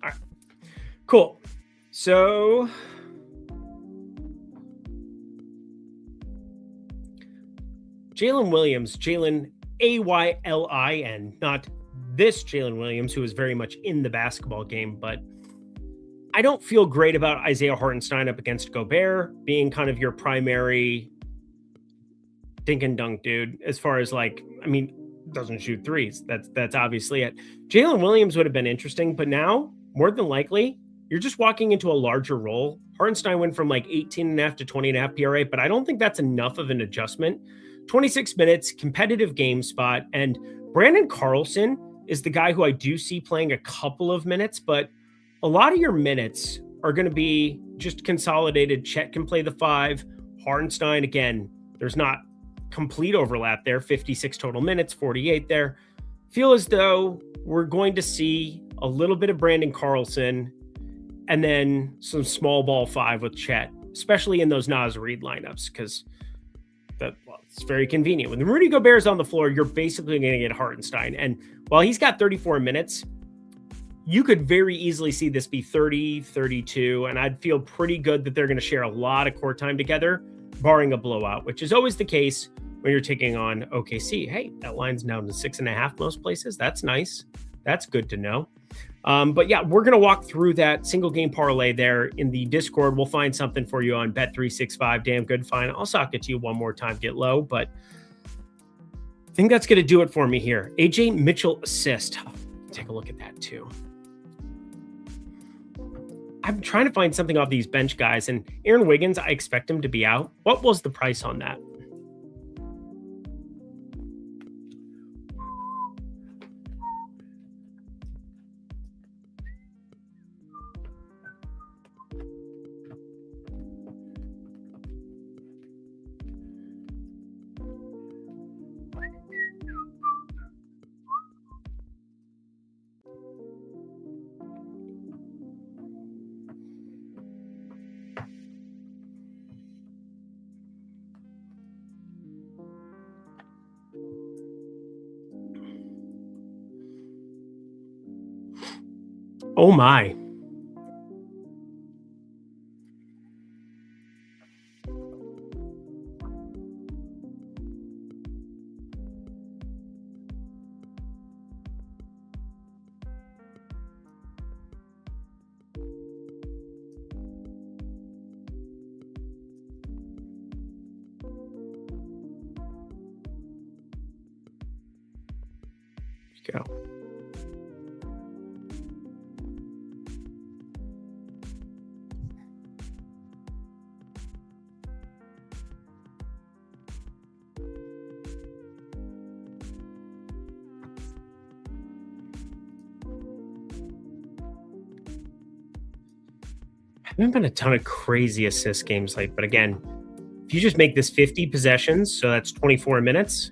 All right. Cool. So Jalen Williams, Jalen Aylin, not this Jalen Williams, who is very much in the basketball game, but I don't feel great about Isaiah Hartenstein up against Gobert being kind of your primary dink and dunk dude. As far as like, I mean, doesn't shoot threes. That's obviously it. Jalen Williams would have been interesting, but now more than likely you're just walking into a larger role. Hartenstein went from like 18 and a half to 20 and a half PRA, but I don't think that's enough of an adjustment. 26 minutes, competitive game spot, and Brandon Carlson is the guy who I do see playing a couple of minutes, but a lot of your minutes are going to be just consolidated. Chet can play the 5. Hartenstein, again, there's not complete overlap there. 56 total minutes, 48 there. Feel as though we're going to see a little bit of Brandon Carlson and then some small ball 5 with Chet, especially in those Naz Reid lineups, because it's very convenient. When Rudy Gobert is on the floor, you're basically going to get Hartenstein. And while he's got 34 minutes, you could very easily see this be 30, 32, and I'd feel pretty good that they're going to share a lot of court time together, barring a blowout, which is always the case when you're taking on OKC. Hey, that line's down to 6.5 most places. That's nice. That's good to know. But yeah, we're going to walk through that single game parlay there in the Discord. We'll find something for you on Bet365. Damn good. Fine. I'll sock it to you one more time, get low, but I think that's going to do it for me here. AJ Mitchell assist. Take a look at that too. I'm trying to find something off these bench guys, and Aaron Wiggins, I expect him to be out. What was the price on that? Oh my. Go. Haven't been a ton of crazy assist games like, but again, if you just make this 50 possessions, so that's 24 minutes,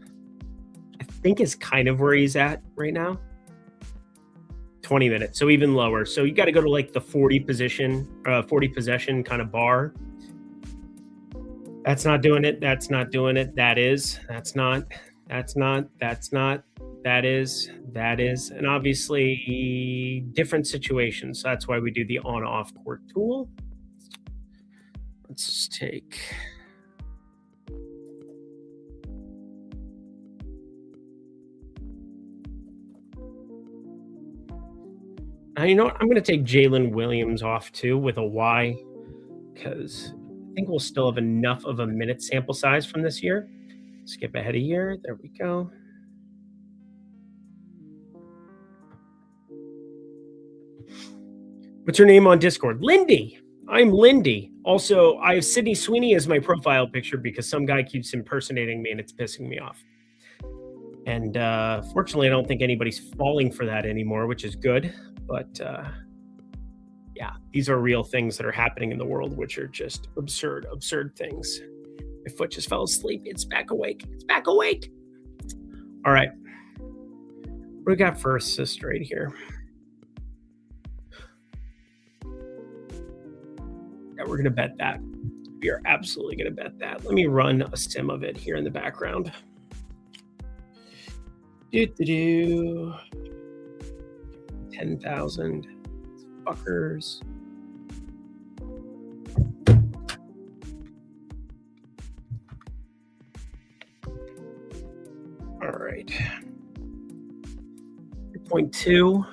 I think is kind of where he's at right now. 20 minutes, so even lower. So you got to go to like the 40 possession kind of bar. That's not doing it. That's not doing it. That is. That's not. That's not. That's not. That is. That is. And obviously different situations. So that's why we do the on-off court tool. Let's take. Now, you know what? I'm going to take Jalen Williams off too with a Y, because I think we'll still have enough of a minute sample size from this year. Skip ahead a year. There we go. What's your name on Discord? Lindy. I'm Lindy. Also, I have Sydney Sweeney as my profile picture because some guy keeps impersonating me and it's pissing me off. And fortunately, I don't think anybody's falling for that anymore, which is good. But yeah, these are real things that are happening in the world, which are just absurd things. My foot just fell asleep. It's back awake. It's back awake. All right. What do we got for assist right here? Yeah, we're going to bet that. We are absolutely going to bet that. Let me run a sim of it here in the background. 10,000 fuckers. All right. 3.2.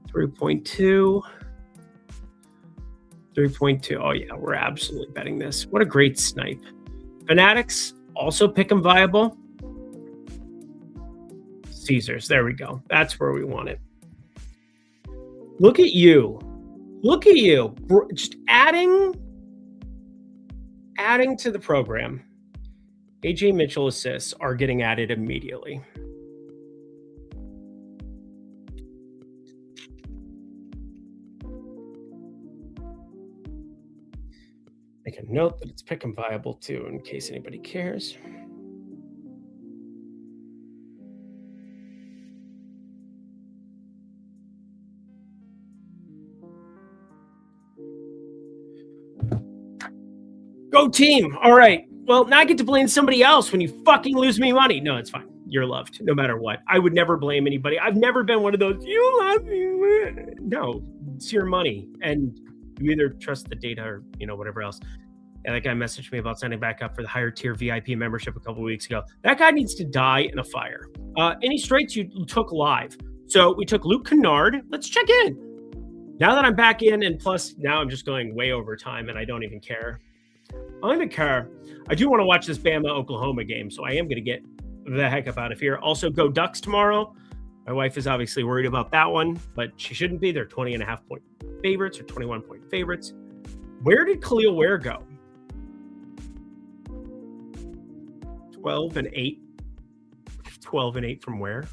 3.2. 3.2. Oh, yeah, we're absolutely betting this. What a great snipe. Fanatics, also pick 'em viable. Caesars, there we go. That's where we want it. Look at you. Look at you. We're just adding to the program. AJ Mitchell assists are getting added immediately. Make a note that it's pick 'em viable too, in case anybody cares. Go team. All right. Well, now I get to blame somebody else when you fucking lose me money. No, it's fine. You're loved no matter what. I would never blame anybody. I've never been one of those, you love me. No, it's your money. And you either trust the data or, whatever else. And that guy messaged me about signing back up for the higher tier VIP membership a couple of weeks ago. That guy needs to die in a fire. Any straights you took live? So we took Luke Kennard. Let's check in. Now that I'm back in, and plus now I'm just going way over time and I don't even care. I don't even care. I do want to watch this Bama-Oklahoma game, so I am going to get the heck up out of here. Also, go Ducks tomorrow. My wife is obviously worried about that one, but she shouldn't be. They're 20.5-point favorites or 21-point favorites. Where did Khalil Ware go? 12-8. 12-8 from where?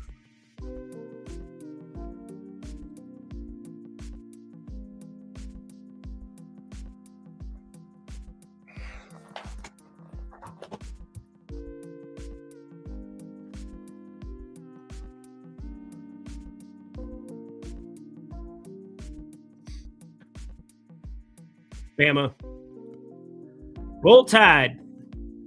Bama. Roll Tide.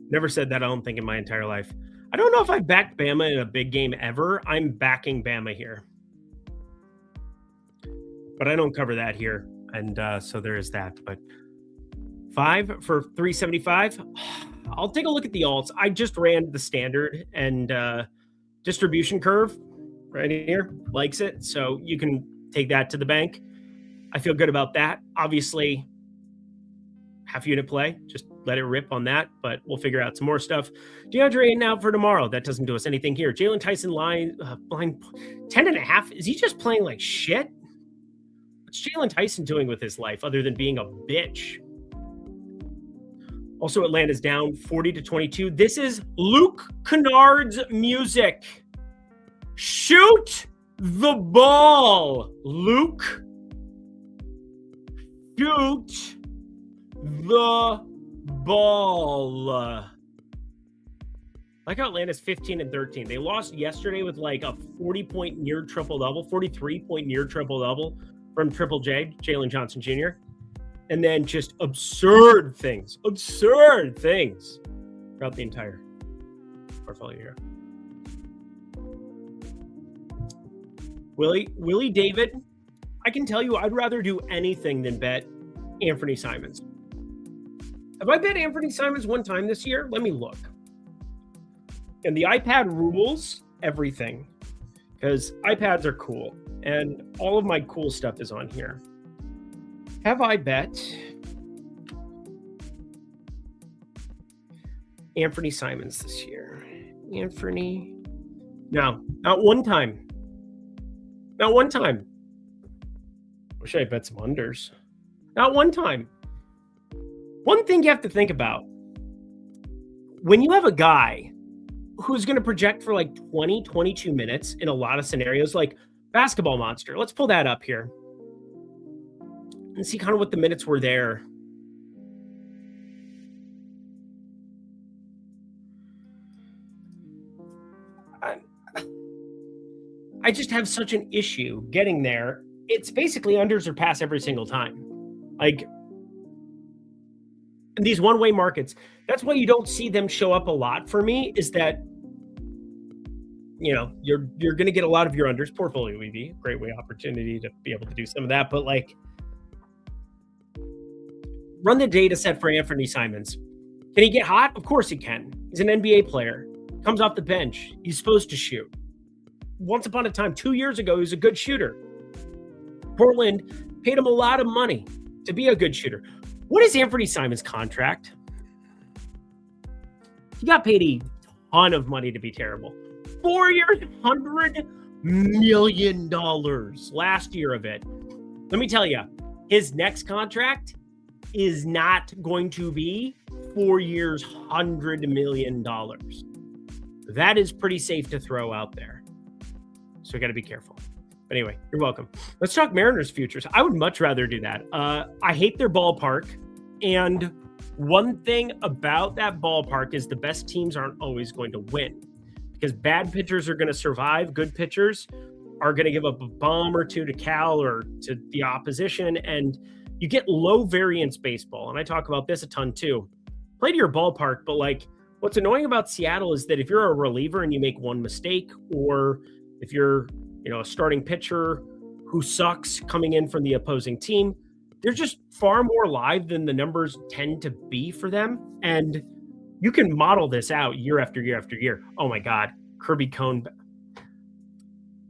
Never said that, I don't think, in my entire life. I don't know if I've backed Bama in a big game ever. I'm backing Bama here. But I don't cover that here. And so there is that. But 5 for 375. I'll take a look at the alts. I just ran the standard and distribution curve right here. Likes it. So you can take that to the bank. I feel good about that. Obviously, half unit play. Just let it rip on that, but we'll figure out some more stuff. DeAndre Ayton out for tomorrow. That doesn't do us anything here. Jalen Tyson line 10.5. Is he just playing like shit? What's Jalen Tyson doing with his life other than being a bitch? Also, Atlanta's down 40-22. This is Luke Kennard's music. Shoot the ball, Luke. Shoot the ball. Like how Atlanta's 15-13. They lost yesterday with like a 40-point near triple-double, 43-point near triple-double from Triple J, Jalen Johnson Jr. And then just absurd things throughout the entire portfolio here. Willie David, I can tell you I'd rather do anything than bet Anthony Simons. Have I bet Anthony Simons one time this year? Let me look. And the iPad rules everything because iPads are cool and all of my cool stuff is on here. Have I bet Anthony Simons this year? Anthony? No, not one time. Not one time. Wish I bet some unders. Not one time. One thing you have to think about. When you have a guy who's going to project for like 20, 22 minutes in a lot of scenarios, like Basketball Monster. Let's pull that up here and see kind of what the minutes were there. I just have such an issue getting there. It's basically unders or pass every single time. Like in these one-way markets, that's why you don't see them show up a lot for me, is that, you're going to get a lot of your unders. Portfolio EV, great way opportunity to be able to do some of that. But like, run the data set for Anthony Simons. Can he get hot? Of course he can. He's an NBA player. Comes off the bench. He's supposed to shoot. once upon a time, 2 years ago, he was a good shooter. Portland paid him a lot of money to be a good shooter. What is Anthony Simon's contract? He got paid a ton of money to be terrible. 4 years, $100 million last year of it. Let me tell you, his next contract is not going to be 4 years, $100 million. That is pretty safe to throw out there. So we got to be careful. But anyway, you're welcome. Let's talk Mariners futures. I would much rather do that. I hate their ballpark. And one thing about that ballpark is the best teams aren't always going to win, because bad pitchers are going to survive. Good pitchers are going to give up a bomb or two to Cal or to the opposition. And you get low variance baseball. And I talk about this a ton too. Play to your ballpark, but like what's annoying about Seattle is that if you're a reliever and you make one mistake, or if you're, a starting pitcher who sucks coming in from the opposing team, they're just far more live than the numbers tend to be for them. And you can model this out year after year after year. Oh my God, Kirby Cone.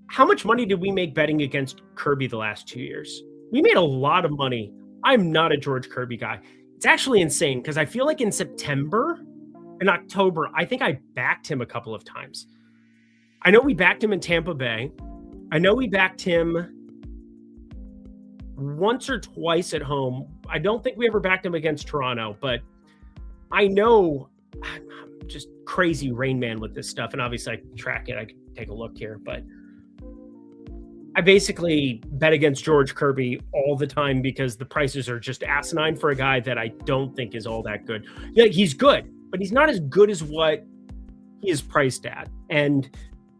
How much money did we make betting against Kirby the last 2 years? We made a lot of money. I'm not a George Kirby guy. It's actually insane because I feel like in September and October, I think I backed him a couple of times. I know we backed him in Tampa Bay. I know we backed him once or twice at home. I don't think we ever backed him against Toronto, but I know I'm just crazy Rain Man with this stuff. And obviously I can track it. I can take a look here, but I basically bet against George Kirby all the time because the prices are just asinine for a guy that I don't think is all that good. Yeah, he's good, but he's not as good as what he is priced at. And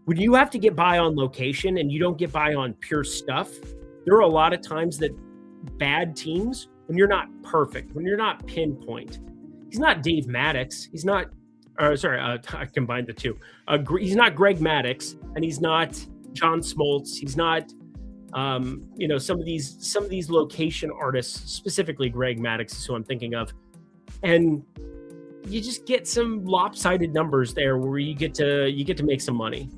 when you have to get by on location and you don't get by on pure stuff, there are a lot of times that bad teams, when you're not perfect, when you're not pinpoint, he's not Dave Maddox. He's not, I combined the two. He's not Greg Maddox, and he's not John Smoltz. He's not, some of these location artists, specifically Greg Maddox is who I'm thinking of. And you just get some lopsided numbers there where you get to make some money.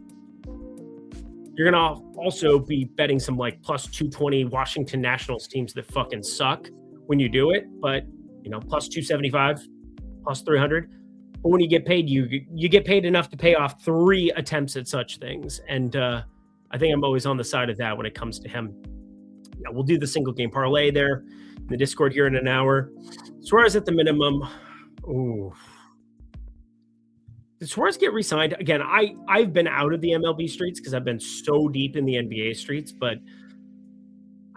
You're going to also be betting some like plus 220 Washington Nationals teams that fucking suck when you do it, but plus 275, plus 300. But when you get paid, you get paid enough to pay off 3 attempts at such things. And I think I'm always on the side of that when it comes to him. We'll do the single game parlay there in the Discord here in an hour. Suarez at the minimum. Ooh. Did Suarez get re-signed? Again, I've been out of the MLB streets because I've been so deep in the NBA streets, but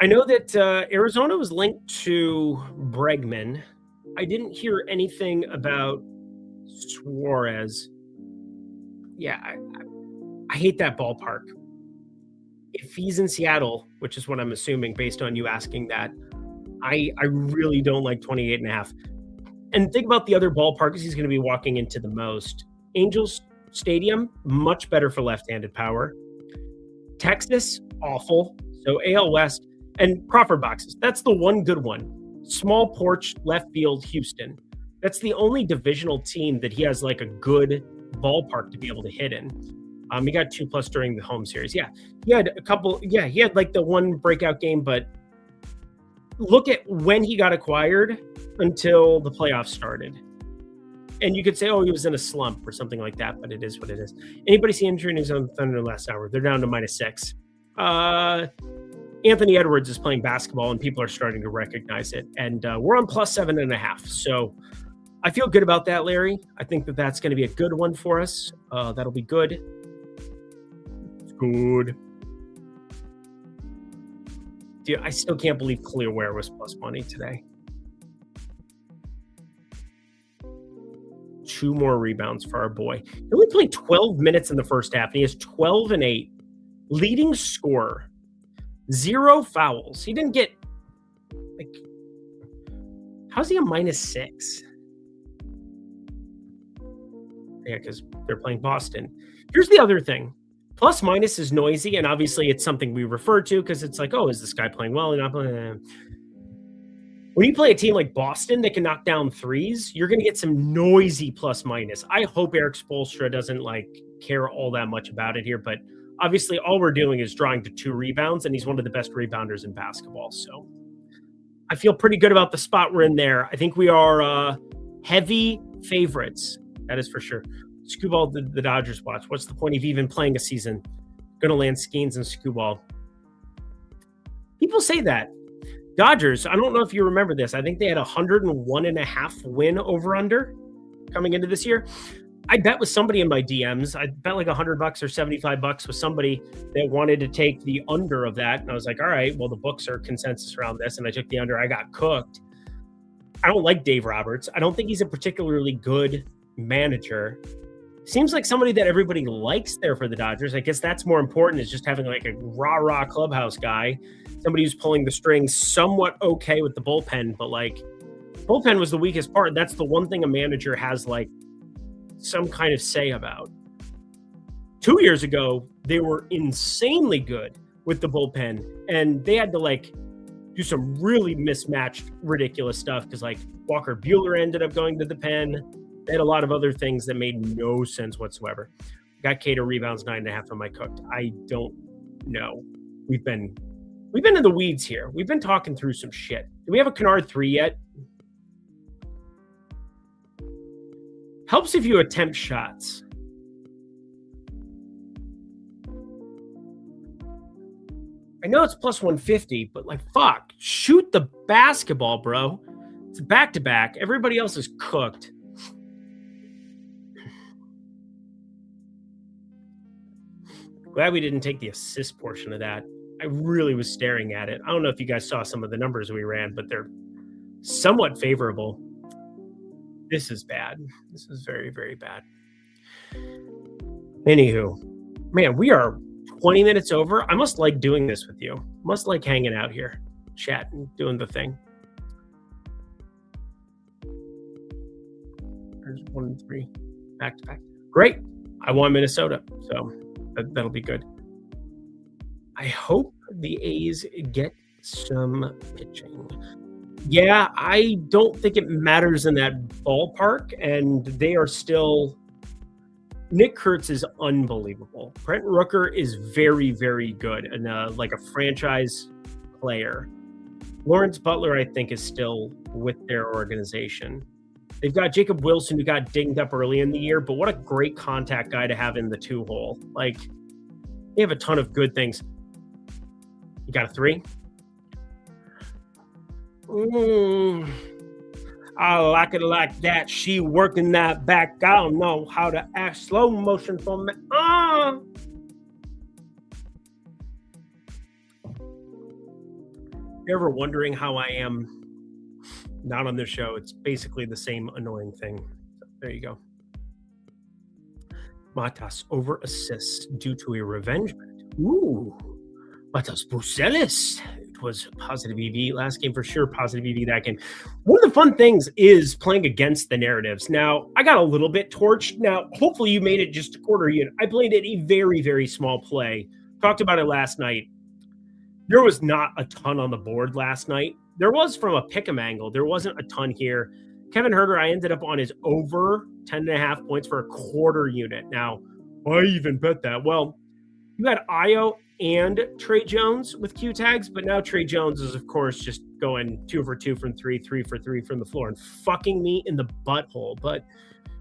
I know that Arizona was linked to Bregman. I didn't hear anything about Suarez. Yeah, I hate that ballpark. If he's in Seattle, which is what I'm assuming based on you asking that, I really don't like 28.5. And think about the other ballparks he's going to be walking into the most. Angels Stadium, much better for left-handed power. Texas, awful. So AL West and Crawford boxes. That's the one good one. Small porch, left field, Houston. That's the only divisional team that he has like a good ballpark to be able to hit in. He got 2+ during the home series. Yeah, he had a couple. Yeah, he had like the one breakout game, but look at when he got acquired until the playoffs started. And you could say, oh, he was in a slump or something like that, but it is what it is. Anybody see injury news on Thunder last hour? They're down to -6. Anthony Edwards is playing basketball, and people are starting to recognize it. And we're on +7.5. So I feel good about that, Larry. I think that that's going to be a good one for us. That'll be good. It's good. Dude, I still can't believe Clearware was plus money today. 2 more rebounds for our boy. He only played 12 minutes in the first half, and he has 12 and 8. Leading scorer. 0 fouls. He didn't get, like, how's he a -6? Yeah, because they're playing Boston. Here's the other thing. Plus minus is noisy, and obviously it's something we refer to because it's like, oh, is this guy playing well? Not playing? When you play a team like Boston that can knock down threes, you're going to get some noisy plus minus. I hope Eric Spoelstra doesn't like care all that much about it here, but Obviously, all we're doing is drawing to 2 rebounds, and he's one of the best rebounders in basketball. So I feel pretty good about the spot we're in there. I think we are heavy favorites. That is for sure. Screwball the Dodgers watch. What's the point of even playing a season? Gonna land Skeens and Screwball. People say that. Dodgers, I don't know if you remember this. I think they had 101.5 win over under coming into this year. I bet with somebody in my DMs, I bet like $100 or $75 with somebody that wanted to take the under of that. And I was like, all right, well, the books are consensus around this. And I took the under. I got cooked. I don't like Dave Roberts. I don't think he's a particularly good manager. Seems like somebody that everybody likes there for the Dodgers. I guess that's more important, is just having like a rah-rah clubhouse guy, somebody who's pulling the strings somewhat okay with the bullpen, but like bullpen was the weakest part. That's the one thing a manager has like some kind of say about. 2 years ago, they were insanely good with the bullpen, and they had to like do some really mismatched, ridiculous stuff because like Walker Buehler ended up going to the pen. They had a lot of other things that made no sense whatsoever. Got Cato rebounds 9.5 on my cooked. I don't know. We've been in the weeds here. We've been talking through some shit. Do we have a Kennard 3 yet? Helps if you attempt shots. I know it's plus 150, but like, fuck. Shoot the basketball, bro. It's back-to-back. Everybody else is cooked. Glad we didn't take the assist portion of that. I really was staring at it. I don't know if you guys saw some of the numbers we ran, but they're somewhat favorable. This is bad. This is very, very bad. Anywho, man, we are 20 minutes over. I must like doing this with you. Must like hanging out here, chatting, doing the thing. There's 1 and 3 back to back. Great. I want Minnesota, so that'll be good. I hope the A's get some pitching. Yeah, I don't think it matters in that ballpark, and they are still... Nick Kurtz is unbelievable. Brent Rooker is very, very good and like a franchise player. Lawrence Butler, I think, is still with their organization. They've got Jacob Wilson, who got dinged up early in the year, but what a great contact guy to have in the 2-hole. Like, they have a ton of good things. You got a 3? I like it like that. She working that back. I don't know how to act slow motion for me. You're ever wondering how I am not on this show? It's basically the same annoying thing. So there you go. Matas over assists due to a revenge bet. Ooh. Matas Bucelis. It was positive EV last game for sure. Positive EV that game. One of the fun things is playing against the narratives. Now, I got a little bit torched. Now, hopefully you made it just a quarter unit. I played it a very, very small play. Talked about it last night. There was not a ton on the board last night. There was from a pick'em angle. There wasn't a ton here. Kevin Herter, I ended up on his over 10.5 points for a quarter unit. Now, why even bet that? Well, you had Io and Trey Jones with Q tags, but now Trey Jones is, of course, just going 2 for 2 from 3, 3 for 3 from the floor, and fucking me in the butthole. But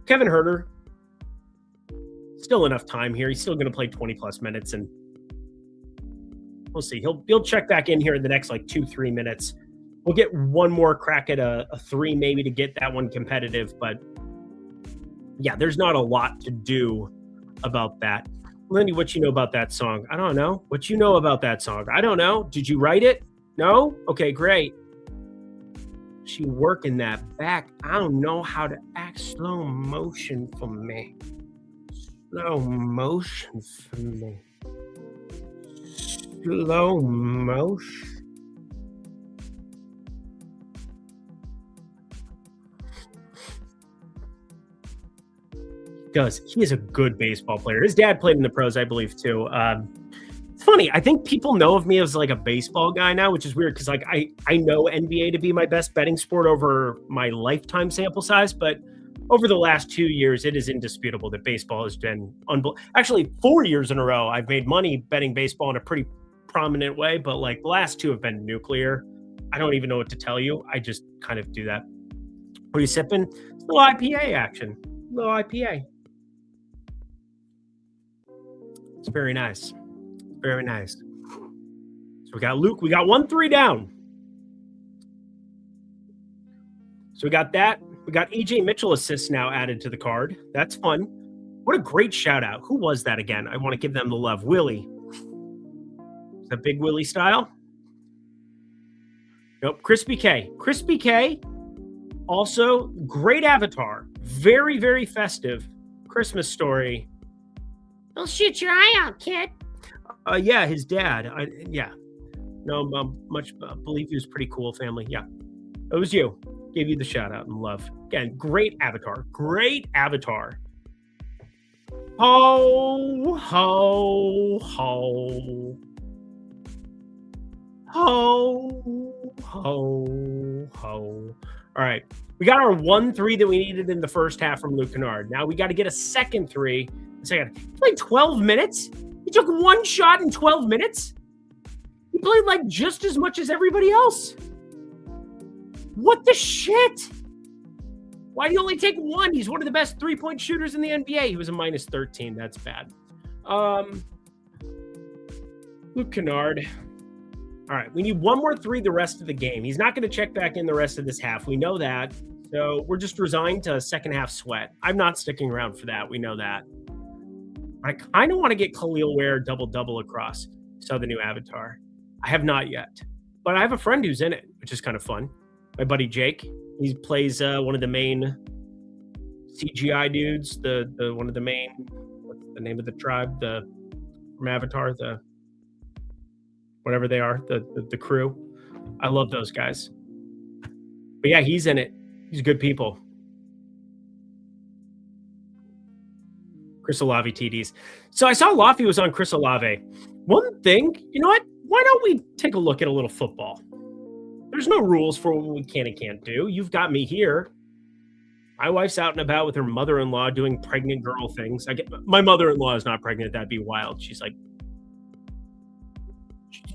Kevin Herter, still enough time here. He's still going to play 20-plus minutes, and we'll see. He'll check back in here in the next, 2-3 minutes. We'll get one more crack at a 3 maybe to get that one competitive, but yeah, there's not a lot to do about that. Lindy, what you know about that song? I don't know. What you know about that song? I don't know. Did you write it? No? Okay, great. She working that back. I don't know how to act slow motion for me. Slow motion for me. Slow motion. He is a good baseball player. His dad played in the pros, I believe, too. It's funny. I think people know of me as a baseball guy now, which is weird because I know NBA to be my best betting sport over my lifetime sample size. But over the last 2 years, it is indisputable that baseball has been actually 4 years in a row. I've made money betting baseball in a pretty prominent way, but like the last two have been nuclear. I don't even know what to tell you. I just kind of do that. What are you sipping? It's a little IPA action. A little IPA. It's very nice. Very nice. So we got Luke. We got 1-3 down. So we got that. We got AJ Mitchell assists now added to the card. That's fun. What a great shout out. Who was that again? I want to give them the love. Willie. Is that Big Willie style? Nope. Crispy K. Crispy K. Also, great avatar. Very, very festive. Christmas story. Don't shoot your eye out, kid. Yeah, his dad. Yeah. No, much believe he was pretty cool family. Yeah. It was you. Gave you the shout out and love. Again, great avatar. Great avatar. Ho, ho, ho. Ho, ho, ho. All right. We got our 1-3 that we needed in the first half from Luke Kennard. Now we got to get a second 3. He played 12 minutes. He took one shot in 12 minutes. He played like just as much as everybody else. What the shit? Why do you only take one? He's one of the best three-point shooters in the NBA. He was a minus 13. That's bad. Luke Kennard. All right, we need one more 3 the rest of the game. He's not going to check back in the rest of this half. We know that. So we're just resigned to a second half sweat. I'm not sticking around for that. We know that. I kind of want to get Khalil Ware double-double across. Saw the new avatar. I have not yet. But I have a friend who's in it, which is kind of fun. My buddy Jake. He plays one of the main CGI dudes. The one of the main, what's the name of the tribe? From Avatar, the whatever they are, the crew. I love those guys. But yeah, he's in it. He's good people. Chris Olave TDs. So I saw Laffy was on Chris Olave. One thing, you know what? Why don't we take a look at a little football? There's no rules for what we can and can't do. You've got me here. My wife's out and about with her mother-in-law doing pregnant girl things. My mother-in-law is not pregnant. That'd be wild. She's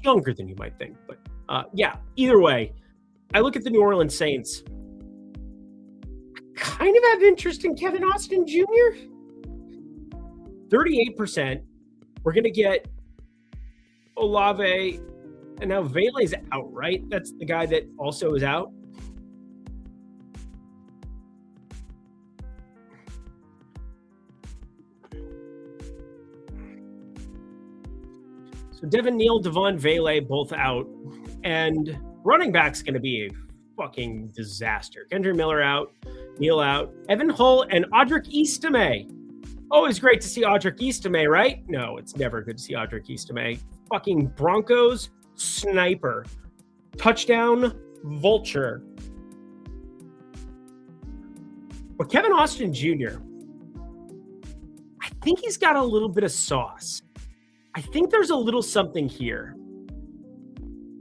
younger than you might think. But yeah, either way, I look at the New Orleans Saints. I kind of have interest in Kevin Austin Jr. 38%. We're going to get Olave. And now Vele's out, right? That's the guy that also is out. So Devin Neal, Devon Vele, both out. And running back's going to be a fucking disaster. Kendra Miller out, Neal out. Evan Hull and Audric Eastame. Always great to see Audric Eastame, right? No, it's never good to see Audric Eastame. Fucking Broncos sniper. Touchdown vulture. But Kevin Austin Jr., I think he's got a little bit of sauce. I think there's a little something here.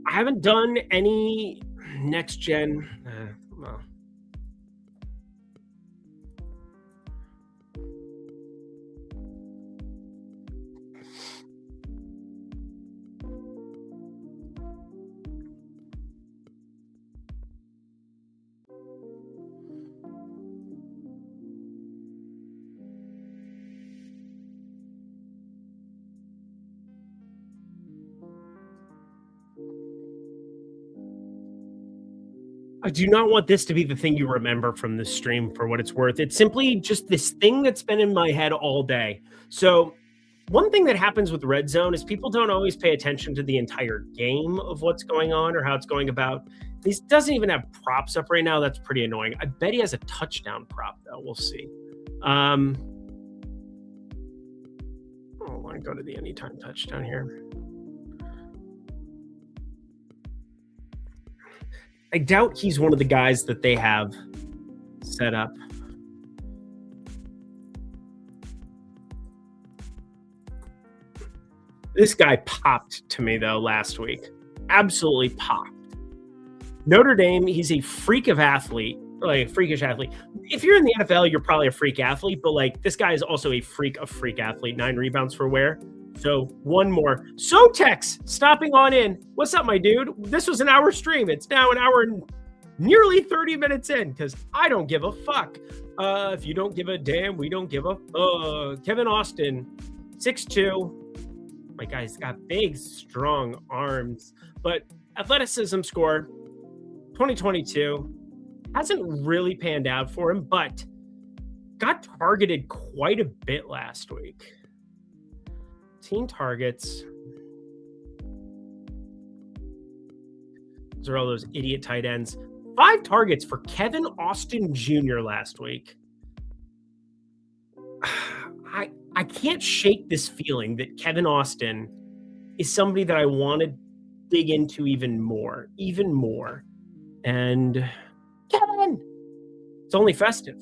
I haven't done any next gen. Well. I do not want this to be the thing you remember from this stream for what it's worth. It's simply just this thing that's been in my head all day. So one thing that happens with Red Zone is people don't always pay attention to the entire game of what's going on or how it's going about. He doesn't even have props up right now. That's pretty annoying. I bet he has a touchdown prop, though. We'll see. I want to go to the anytime touchdown here. I doubt he's one of the guys that they have set up. This guy popped to me, though, last week. Absolutely popped. Notre Dame, he's a freak of athlete. like a freakish athlete. If you're in the NFL, you're probably a freak athlete, but like this guy is also a freak athlete. 9 rebounds for Ware. So one more. Sotex stopping on in. What's up, my dude? This was an hour stream. It's now an hour and nearly 30 minutes in because I don't give a fuck. If you don't give a damn, we don't give a Kevin Austin, 6'2". My guy's got big, strong arms, but athleticism score 2022 hasn't really panned out for him, but got targeted quite a bit last week. Team targets. Those are all those idiot tight ends. 5 targets for Kevin Austin Jr. last week. I can't shake this feeling that Kevin Austin is somebody that I want to dig into even more. And Kevin, it's only festive.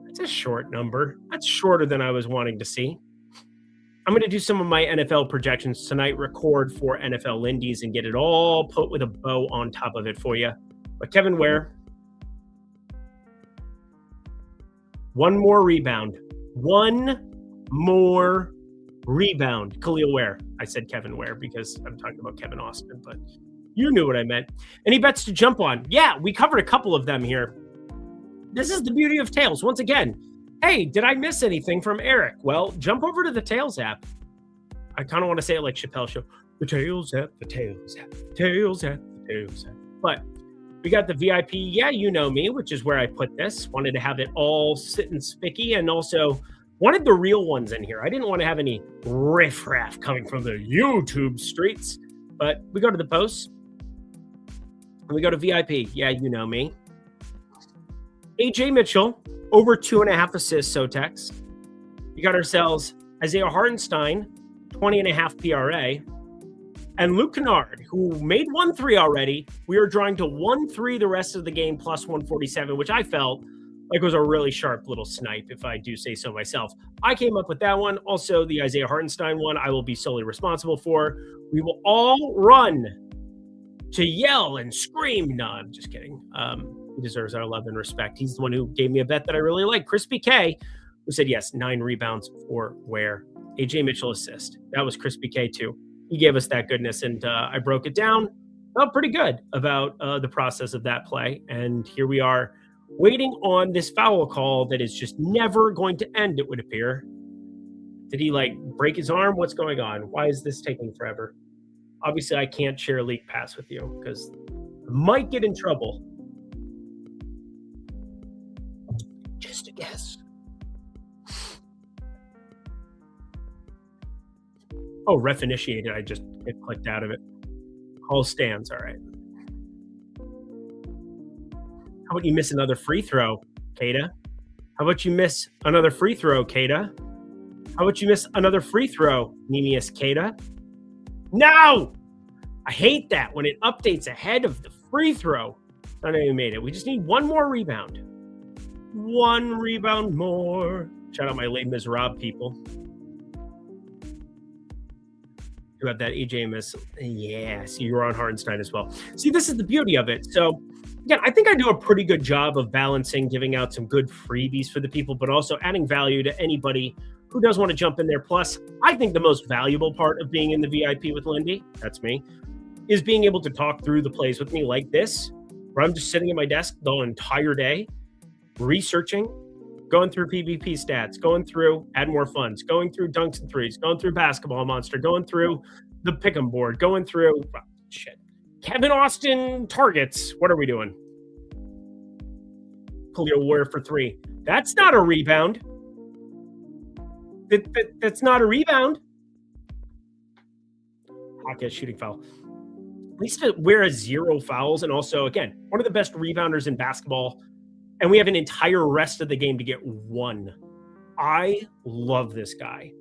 That's a short number. That's shorter than I was wanting to see. I'm going to do some of my NFL projections tonight, record for NFL Lindy's, and get it all put with a bow on top of it for you. But Kevin Ware, one more rebound. Khalil Ware. I said Kevin Ware because I'm talking about Kevin Austin, but you knew what I meant. Any bets to jump on? Yeah, we covered a couple of them here. This is the beauty of Tails. Once again, hey, did I miss anything from Eric? Well, jump over to the Tails app. I kind of want to say it like Chappelle Show. The Tails app, the Tails app, the Tails app, the Tails app. But we got the VIP, yeah, you know me, which is where I put this. Wanted to have it all sit and spicky, and also wanted the real ones in here. I didn't want to have any riffraff coming from the YouTube streets. But we go to the posts, and we go to VIP. Yeah, you know me. AJ Mitchell, over 2.5 assists, Sotex. We got ourselves Isaiah Hartenstein, 20.5 PRA. And Luke Kennard, who made 1-3 already. We are drawing to 1-3 the rest of the game, plus 147, which I felt like was a really sharp little snipe, if I do say so myself. I came up with that one. Also, the Isaiah Hartenstein one, I will be solely responsible for. We will all run to yell and scream. No, I'm just kidding. He deserves our love and respect. He's the one who gave me a bet that I really like. Crispy K, who said, yes, 9 rebounds for Ware. AJ Mitchell assist. That was Crispy K too. He gave us that goodness, and I broke it down. Felt pretty good about the process of that play. And here we are waiting on this foul call that is just never going to end, it would appear. Did he like break his arm? What's going on? Why is this taking forever? Obviously, I can't share a leak pass with you because I might get in trouble. Just a guess. Oh, ref initiated. I just clicked out of it. Call stands. All right. How about you miss another free throw, Kata? How about you miss another free throw, Kata? How about you miss another free throw, Nemius Kata? No! I hate that when it updates ahead of the free throw. I know you made it. We just need one more rebound. One rebound more. Shout out my Les Miserables people. You have that AJ miss. Yeah, so you were on Hartenstein as well. See, this is the beauty of it. So, again, I think I do a pretty good job of balancing, giving out some good freebies for the people, but also adding value to anybody who does want to jump in there. Plus, I think the most valuable part of being in the VIP with Lindy, that's me, is being able to talk through the plays with me like this, where I'm just sitting at my desk the entire day, researching, going through PvP stats, going through add more funds, going through dunks and threes, going through basketball monster, going through the pick'em board, going through Kevin Austin targets. What are we doing? Khalil Ware for 3. That's not a rebound. That's not a rebound. Okay, shooting foul. At least Ware has 0 fouls, and also, again, one of the best rebounders in basketball. And we have an entire rest of the game to get 1. I love this guy.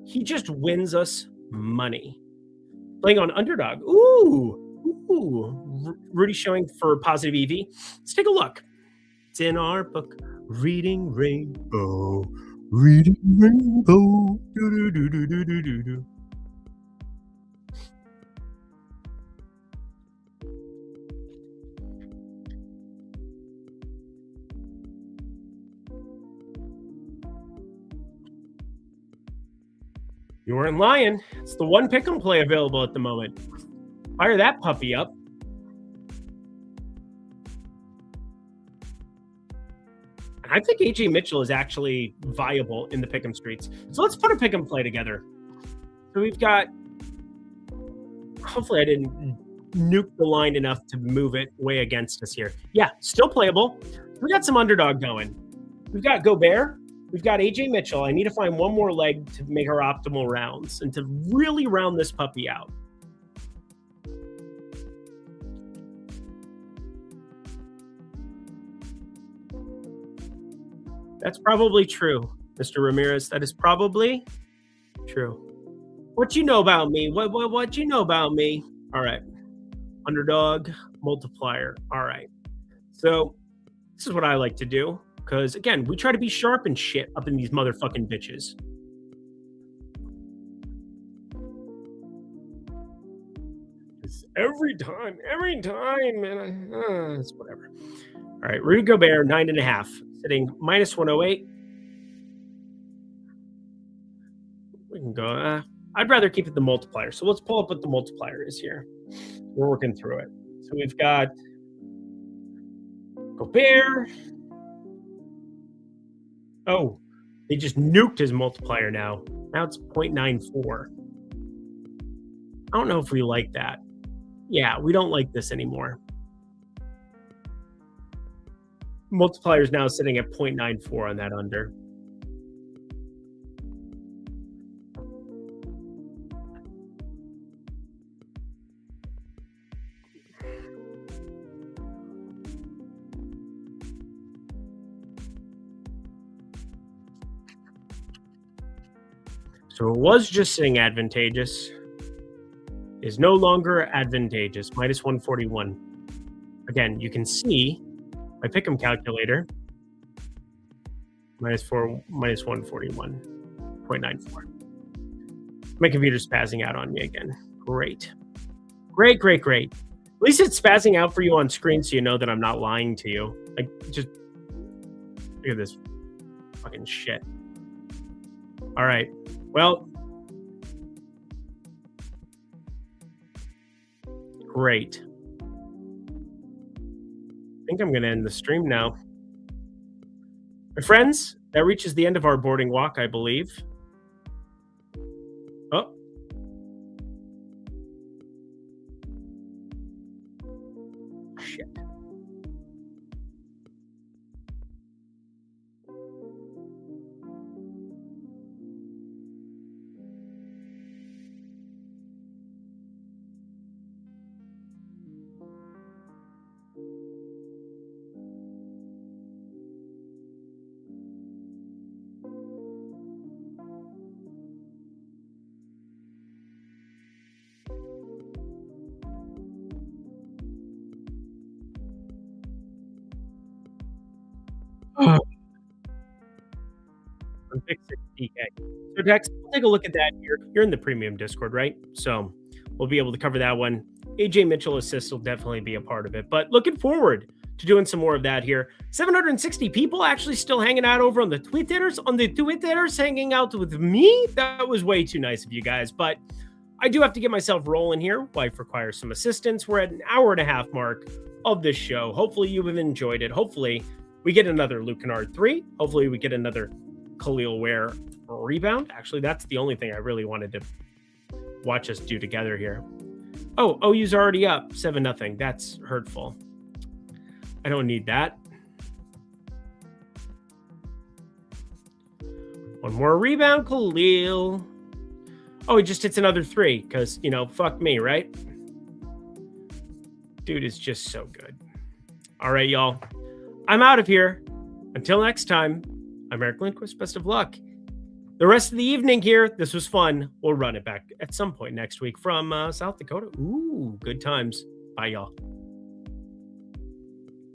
He just wins us money. Playing on underdog. Ooh. Rudy showing for positive EV. Let's take a look. It's in our book. Reading Rainbow. Reading Rainbow. You weren't lying. It's the one pick'em play available at the moment. Fire that puppy up. I think AJ Mitchell is actually viable in the pick'em streets. So let's put a pick'em play together. So we've got, hopefully I didn't nuke the line enough to move it way against us here. Yeah, still playable. We got some underdog going. We've got Gobert. We've got AJ Mitchell. I need to find one more leg to make our optimal rounds and to really round this puppy out. That's probably true, Mr. Ramirez. That is probably true. What you know about me? What you know about me? All right. Underdog multiplier. All right. So this is what I like to do. Because again, we try to be sharp and shit up in these motherfucking bitches. Every time, man. It's whatever. All right, Rudy Gobert, 9.5, sitting minus 108. We can go. I'd rather keep it the multiplier. So let's pull up what the multiplier is here. We're working through it. So we've got Gobert. Oh, they just nuked his multiplier now. Now it's 0.94. I don't know if we like that. Yeah, we don't like this anymore. Multiplier is now sitting at 0.94 on that under. So it was just sitting advantageous. Is no longer advantageous, minus 141. Again, you can see my pick'em calculator, minus 141.94. My computer's spazzing out on me again. Great. At least it's spazzing out for you on screen so you know that I'm not lying to you. Like, just look at this fucking shit. All right. Well, great. I think I'm going to end the stream now. My friends, that reaches the end of our boarding walk, I believe. Oh. Shit. Oh. 60K. So Dex, we'll take a look at that. You're in the premium Discord, right? So we'll be able to cover that one. AJ Mitchell assists will definitely be a part of it. But looking forward to doing some more of that here. 760 people actually still hanging out over on the Twitters. Hanging out with me. That was way too nice of you guys. But I do have to get myself rolling here. Wife requires some assistance. We're at an hour and a half mark of this show. Hopefully you have enjoyed it. Hopefully we get another Luke Kennard 3. Hopefully we get another Khalil Ware rebound. Actually, that's the only thing I really wanted to watch us do together here. Oh, OU's already up 7-0. That's hurtful. I don't need that. One more rebound, Khalil. Oh, he just hits another 3 because, fuck me, right? Dude is just so good. All right, y'all. I'm out of here. Until next time, I'm Eric Lindquist. Best of luck. The rest of the evening here, this was fun. We'll run it back at some point next week from South Dakota. Ooh, good times. Bye, y'all.